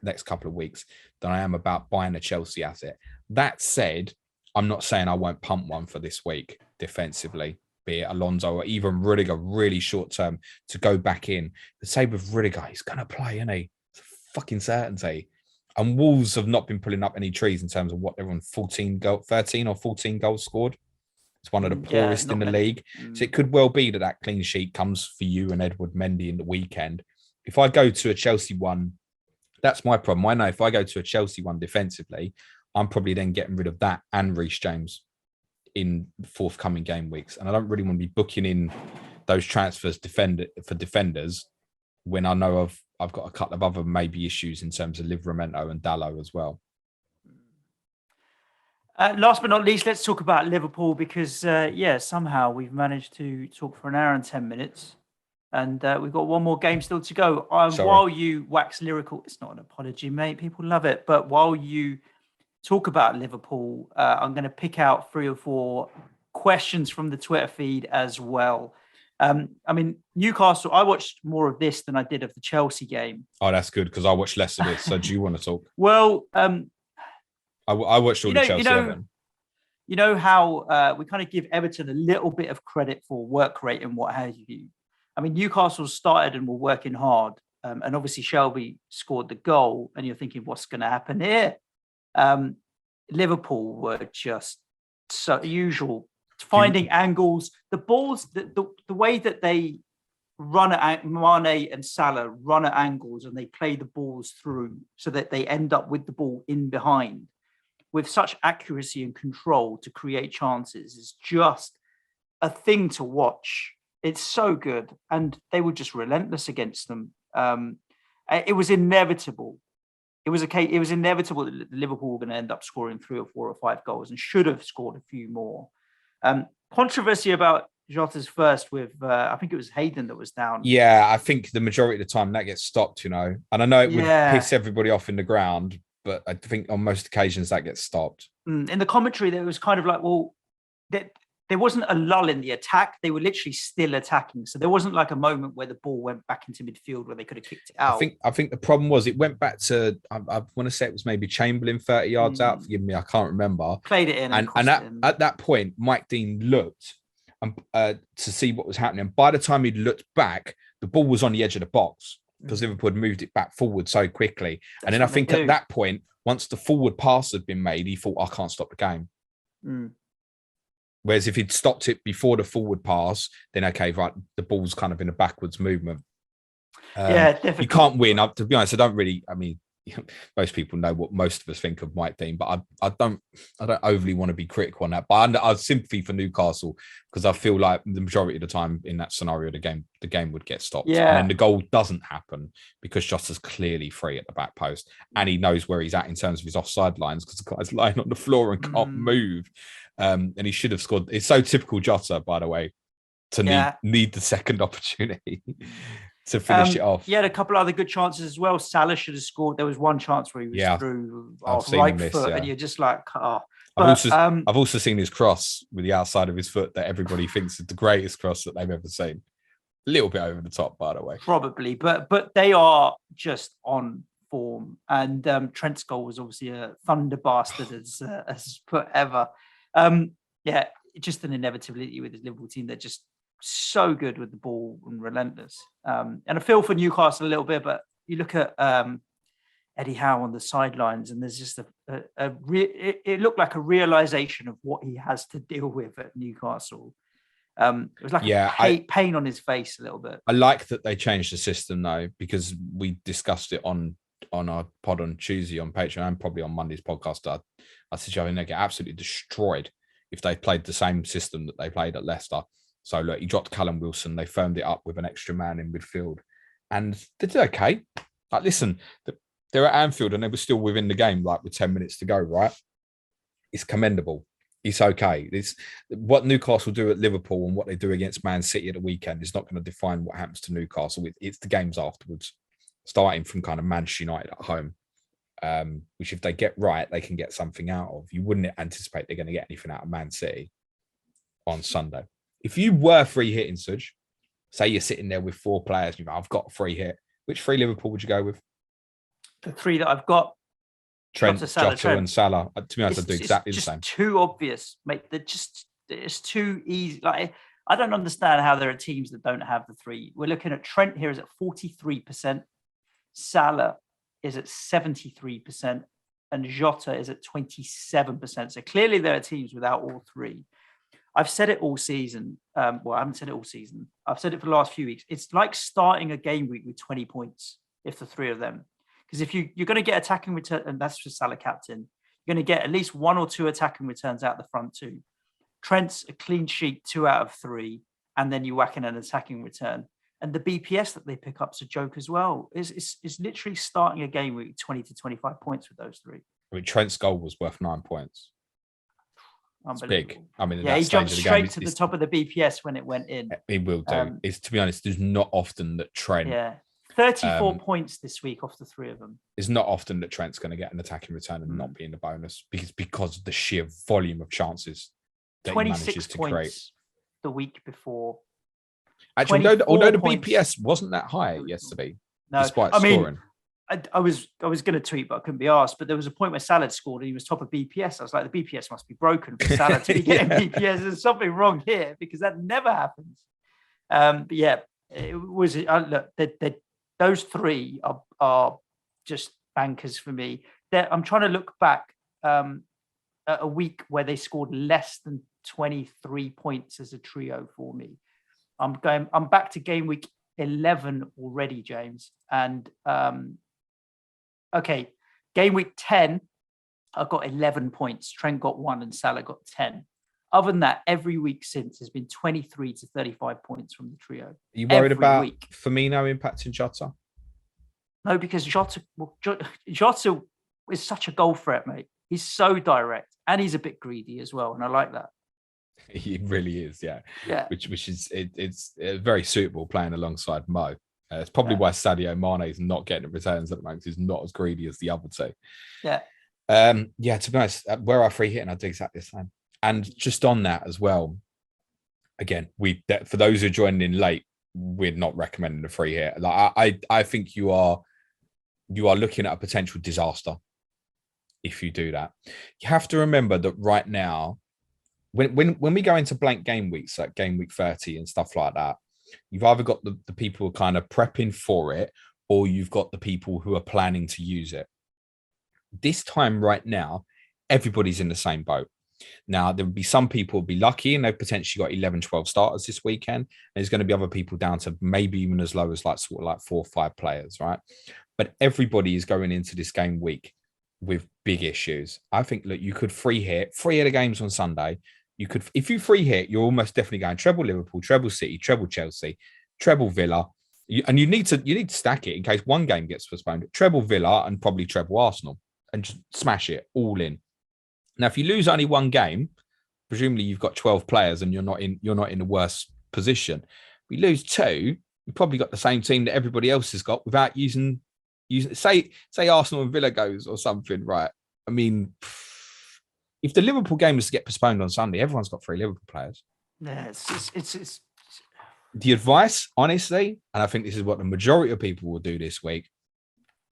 next couple of weeks than I am about buying a Chelsea asset. That said, I'm not saying I won't pump one for this week defensively, be it Alonso or even Rudiger, really short term to go back in. The same with Rudiger, he's going to play, isn't he? It's a fucking certainty. And Wolves have not been pulling up any trees in terms of what they're on 13 or 14 goals scored. It's one of the poorest in the league. So it could well be that clean sheet comes for you and Edward Mendy in the weekend. If I go to a Chelsea one, that's my problem. I know if I go to a Chelsea one defensively, I'm probably then getting rid of that and Reece James in forthcoming game weeks. And I don't really want to be booking in those transfers for defenders when I know I've got a couple of other maybe issues in terms of Livramento and Dallo as well. Last but not least, let's talk about Liverpool because, somehow we've managed to talk for an hour and 10 minutes. And we've got one more game still to go. While you wax lyrical, it's not an apology, mate. People love it. But while you talk about Liverpool, I'm going to pick out 3 or 4 questions from the Twitter feed as well. Newcastle, I watched more of this than I did of the Chelsea game. Oh, that's good because I watched less of it. So do you want to talk? Well, I watched all the Chelsea. Everton. You know how we kind of give Everton a little bit of credit for work rate and what have you. Newcastle started and were working hard. And obviously Shelby scored the goal and you're thinking, what's going to happen here? Liverpool were just so usual, finding angles. The balls, the way that they run at Mane and Salah run at angles and they play the balls through so that they end up with the ball in behind with such accuracy and control to create chances is just a thing to watch. It's so good. And they were just relentless against them. It was inevitable. It was inevitable that Liverpool were going to end up scoring 3 or 4 or 5 goals and should have scored a few more. Controversy about Jota's first with, I think it was Hayden that was down. Yeah, I think the majority of the time that gets stopped, And I know it would piss everybody off in the ground, but I think on most occasions that gets stopped. In the commentary, there was kind of like, there wasn't a lull in the attack. They were literally still attacking. So there wasn't like a moment where the ball went back into midfield where they could have kicked it out. I think the problem was it went back to, I want to say it was maybe Chamberlain 30 yards out. Forgive me, I can't remember. Played it in. And at that point, Mike Dean looked to see what was happening. By the time he'd looked back, the ball was on the edge of the box because Liverpool had moved it back forward so quickly. And then I think at that point, once the forward pass had been made, he thought, I can't stop the game. Whereas if he'd stopped it before the forward pass, then okay, right, the ball's kind of in a backwards movement. Definitely. You can't win. To be honest, I don't really. Most people know what most of us think of Mike Dean, but I don't overly want to be critical on that. But I have sympathy for Newcastle because I feel like the majority of the time in that scenario, the game would get stopped, and then the goal doesn't happen because Jota's clearly free at the back post, and he knows where he's at in terms of his offside lines because the guy's lying on the floor and can't move. And he should have scored. It's so typical Jota, by the way, to need the second opportunity to finish it off. He had a couple other good chances as well. Salah should have scored. There was one chance where he was through off right foot, and you're just like, oh. But, I've also seen his cross with the outside of his foot that everybody thinks is the greatest cross that they've ever seen. A little bit over the top, by the way. Probably, but they are just on form. And Trent's goal was obviously a thunder bastard as put ever. Just an inevitability with the Liverpool team. They're just so good with the ball and relentless. And I feel for Newcastle a little bit, but you look at Eddie Howe on the sidelines, and there's just it looked like a realization of what he has to deal with at Newcastle. It was like pain on his face a little bit. I like that they changed the system though, because we discussed it on our pod on Tuesday on Patreon and probably on Monday's podcast. I said, I think they get absolutely destroyed if they played the same system that they played at Leicester. So look, he dropped Callum Wilson. They firmed it up with an extra man in midfield, and they did okay. Like, listen, they're at Anfield and they were still within the game, like with 10 minutes to go. Right? It's commendable. It's okay. It's what Newcastle do at Liverpool and what they do against Man City at the weekend is not going to define what happens to Newcastle. It's the games afterwards, starting from kind of Manchester United at home, which if they get right, they can get something out of. You wouldn't anticipate they're going to get anything out of Man City on Sunday. If you were free hitting, Suj, say you're sitting there with 4 players, and you're like, I've got a free hit. Which 3 Liverpool would you go with? The three that I've got, Trent, Salah, Jota, and Salah. To be honest, I'd do exactly the just same. too obvious, mate. It's too easy. Like, I don't understand how there are teams that don't have the three. We're looking at Trent here is at 43%. Salah is at 73%. And Jota is at 27%. So clearly there are teams without all three. I've said it all season. Well, I haven't said it all season. I've said it for the last few weeks. It's like starting a game week with 20 points, if the three of them. Because if you're going to get attacking return, and that's for Salah captain, you're going to get at least 1 or 2 attacking returns out the front too. Trent's a clean sheet 2 out of 3, and then you whack in an attacking return. And the BPS that they pick up's a joke as well. It's literally starting a game week 20 to 25 points with those three. I mean, Trent's goal was worth 9 points. It's big. I mean, yeah, he jumped straight to the top of the BPS when it went in. He will do. It's, to be honest, there's not often that Trent. Yeah, 34 points this week off the three of them. It's not often that Trent's going to get an attacking return and not be in the bonus because of the sheer volume of chances that 26 he manages to points create. The week before. Actually, although the BPS wasn't that high yesterday, despite scoring. I was going to tweet, but I couldn't be asked. But there was a point where Salah scored and he was top of BPS. I was like, the BPS must be broken for Salah to be getting BPS. There's something wrong here because that never happens. But yeah, it was. Look, those three are just bankers for me. I'm trying to look back at a week where they scored less than 23 points as a trio for me. I'm back to game week 11 already, James. And okay, game week 10, I got 11 points. Trent got 1 and Salah got 10. Other than that, every week since has been 23 to 35 points from the trio. Are you worried about Firmino impacting Jota? No, because Jota is such a goal threat, mate. He's so direct and he's a bit greedy as well. And I like that. He really is, yeah. Which is it's very suitable playing alongside Mo. It's probably why Sadio Mane is not getting returns at the moment. He's not as greedy as the other two. Yeah. To be honest, where I free hit, and I do exactly the same. And just on that as well, again, for those who are joining in late, we're not recommending a free hit. Like I think you are looking at a potential disaster if you do that. You have to remember that right now, when we go into blank game weeks, like game week 30 and stuff like that, you've either got the people who are kind of prepping for it, or you've got the people who are planning to use it. This time right now, everybody's in the same boat. Now, there would be some people who'll be lucky and they've potentially got 11, 12 starters this weekend. There's going to be other people down to maybe even as low as like 4 or 5 players, right? But everybody is going into this game week with big issues. I think, look, you could free hit the games on Sunday. You could, if you free hit, you're almost definitely going treble Liverpool, treble City, treble Chelsea, treble Villa. And you need to stack it in case one game gets postponed. Treble Villa and probably treble Arsenal, and just smash it all in. Now, if you lose only one game, presumably you've got 12 players and you're not in the worst position. If you lose 2, you've probably got the same team that everybody else has got without using say Arsenal and Villa goes or something, right? I mean, if the Liverpool game is to get postponed on Sunday, everyone's got 3 Liverpool players. Yeah, it's the advice, honestly, and I think this is what the majority of people will do this week.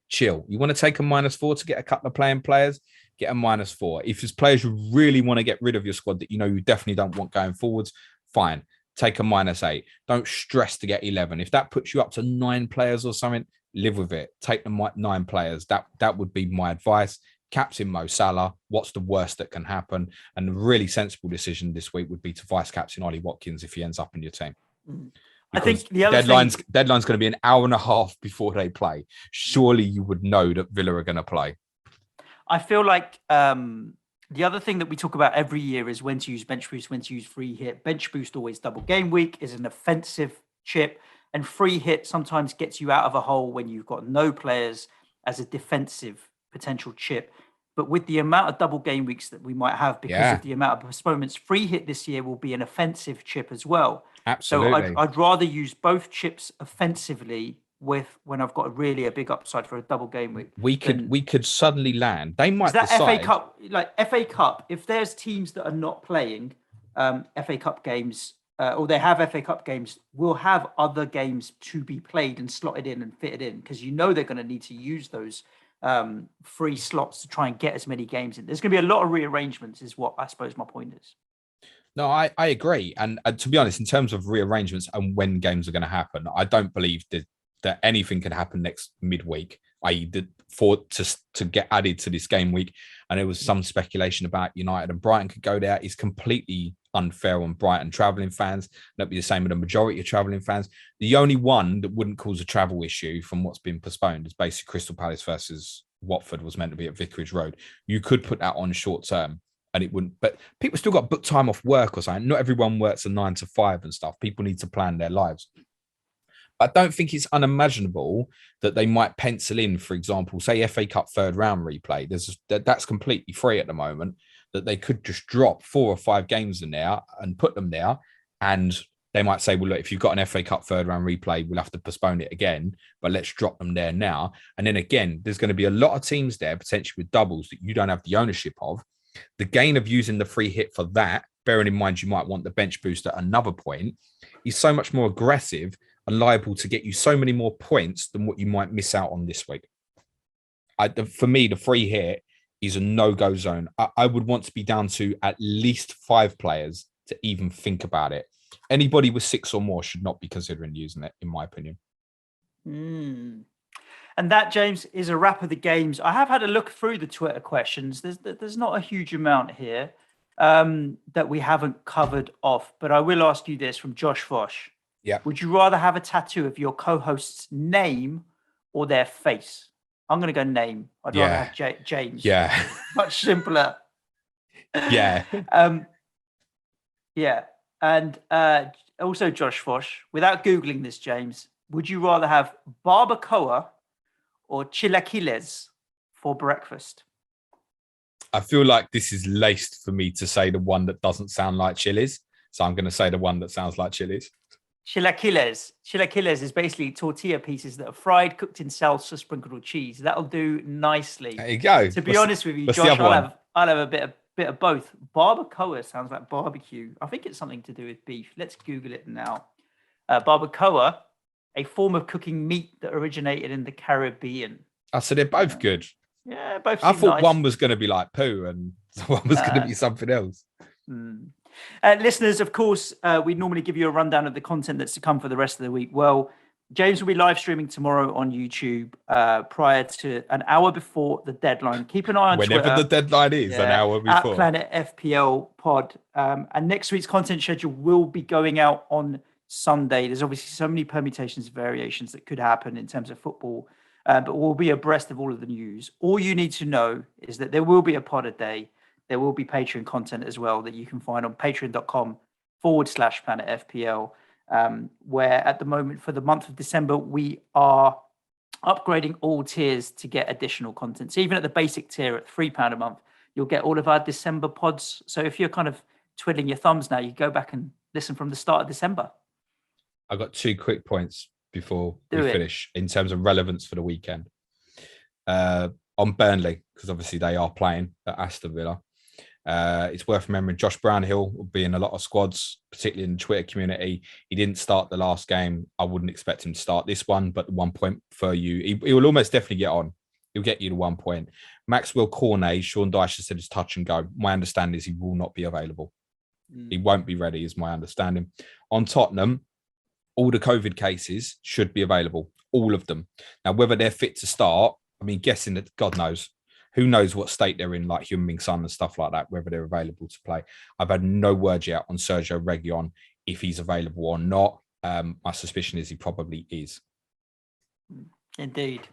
Chill. You want to take a -4 to get a couple of playing players, get a -4. If there's players you really want to get rid of your squad that you know you definitely don't want going forwards, fine. Take a -8. Don't stress to get 11. If that puts you up to 9 players or something, live with it. Take the 9 players. That would be my advice. Captain Mo Salah. What's the worst that can happen? And a really sensible decision this week would be to vice captain Ollie Watkins if he ends up in your team. I think the other deadline's going to be an hour and a half before they play. Surely you would know that Villa are going to play. I feel like the other thing that we talk about every year is when to use bench boost, when to use free hit. Bench boost always double game week is an offensive chip, and free hit sometimes gets you out of a hole when you've got no players as a defensive potential chip. But with the amount of double game weeks that we might have because of the amount of postponements, free hit this year will be an offensive chip as well. Absolutely. So I'd rather use both chips offensively when I've got a big upside for a double game week. We could suddenly land. They might that decide. FA Cup, if there's teams that are not playing FA Cup games, or they have FA Cup games, we'll have other games to be played and slotted in and fitted in because they're going to need to use those free slots to try and get as many games in. There's going to be a lot of rearrangements, is what I suppose my point is. No, I agree. And to be honest, in terms of rearrangements and when games are going to happen, I don't believe that anything can happen next midweek, i.e. to get added to this game week. And there was some speculation about United and Brighton could go there. It's completely unfair on Brighton travelling fans. That'd be the same with the majority of travelling fans. The only one that wouldn't cause a travel issue from what's been postponed is basically Crystal Palace versus Watford was meant to be at Vicarage Road. You could put that on short term and it wouldn't, but people still got booked time off work or something. Not everyone works a 9 to 5 and stuff. People need to plan their lives. I don't think it's unimaginable that they might pencil in, for example, say FA Cup third round replay. That's completely free at the moment, that they could just drop 4 or 5 games in there and put them there. And they might say, well, look, if you've got an FA Cup third round replay, we'll have to postpone it again, but let's drop them there now. And then again, there's going to be a lot of teams there, potentially with doubles that you don't have the ownership of. The gain of using the free hit for that, bearing in mind you might want the bench boost at another point, is so much more aggressive and liable to get you so many more points than what you might miss out on this week. For me, the free hit is a no-go zone. I would want to be down to at least 5 players to even think about it. Anybody with 6 or more should not be considering using it, in my opinion. And that, James, is a wrap of the games. I have had a look through the Twitter questions. There's not a huge amount here that we haven't covered off, but I will ask you this from Josh Fosh. Yeah. Would you rather have a tattoo of your co-host's name or their face? I'm going to go name. I'd rather have James. Yeah. Much simpler. Yeah. Yeah. And also Josh Fosh, without Googling this, James, would you rather have barbacoa or chilaquiles for breakfast? I feel like this is laced for me to say the one that doesn't sound like chilies. So I'm going to say the one that sounds like chilies. Chilaquiles. Chilaquiles is basically tortilla pieces that are fried, cooked in salsa, sprinkled with cheese. That'll do nicely. There you go. To be honest with you, Josh, I'll have a bit of both. Barbacoa sounds like barbecue. I think it's something to do with beef. Let's Google it now. Barbacoa, a form of cooking meat that originated in the Caribbean. So they're both good. Yeah, both. I thought nice. one was going to be like poo and one was going to be something else. Listeners, of course, we normally give you a rundown of the content that's to come for the rest of the week. Well, James will be live streaming tomorrow on YouTube prior to an hour before the deadline. Keep an eye on Whenever Twitter, the deadline is, an hour before. At Planet FPL Pod. And next week's content schedule will be going out on Sunday. There's obviously so many permutations and variations that could happen in terms of football, but we'll be abreast of all of the news. All you need to know is that there will be a pod a day. There will be Patreon content as well that you can find on patreon.com/Planet FPL, where at the moment for the month of December, we are upgrading all tiers to get additional content. So even at the basic tier at £3 a month, you'll get all of our December pods. So if you're kind of twiddling your thumbs now, you go back and listen from the start of December. I've got 2 quick points before we finish in terms of relevance for the weekend. On Burnley, because obviously they are playing at Aston Villa. It's worth remembering Josh Brownhill will be in a lot of squads, particularly in the Twitter community. He didn't start the last game. I wouldn't expect him to start this one, but 1 point for you. He will almost definitely get on. He'll get you to 1 point. Maxwell Cornet, Sean Dyche said it's touch and go. My understanding is he will not be available. He won't be ready, is my understanding. On Tottenham, all the COVID cases should be available. All of them. Now, whether they're fit to start, I mean, guessing that God knows. Who knows what state they're in, like Heung-min Son and stuff like that, whether they're available to play. I've had no word yet on Sergio Reguilon, if he's available or not. My suspicion is he probably is. Indeed.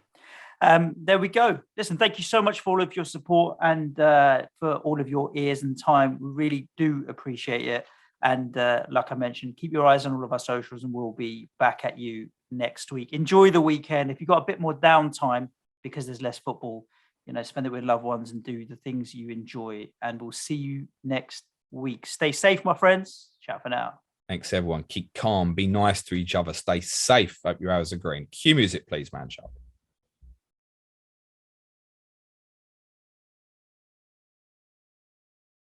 There we go. Listen, thank you so much for all of your support and for all of your ears and time. We really do appreciate it. And like I mentioned, keep your eyes on all of our socials and we'll be back at you next week. Enjoy the weekend. If you've got a bit more downtime because there's less football, spend it with loved ones and do the things you enjoy. And we'll see you next week. Stay safe, my friends. Ciao for now. Thanks, everyone. Keep calm. Be nice to each other. Stay safe. Hope your hours are green. Cue music, please, man. Sharp.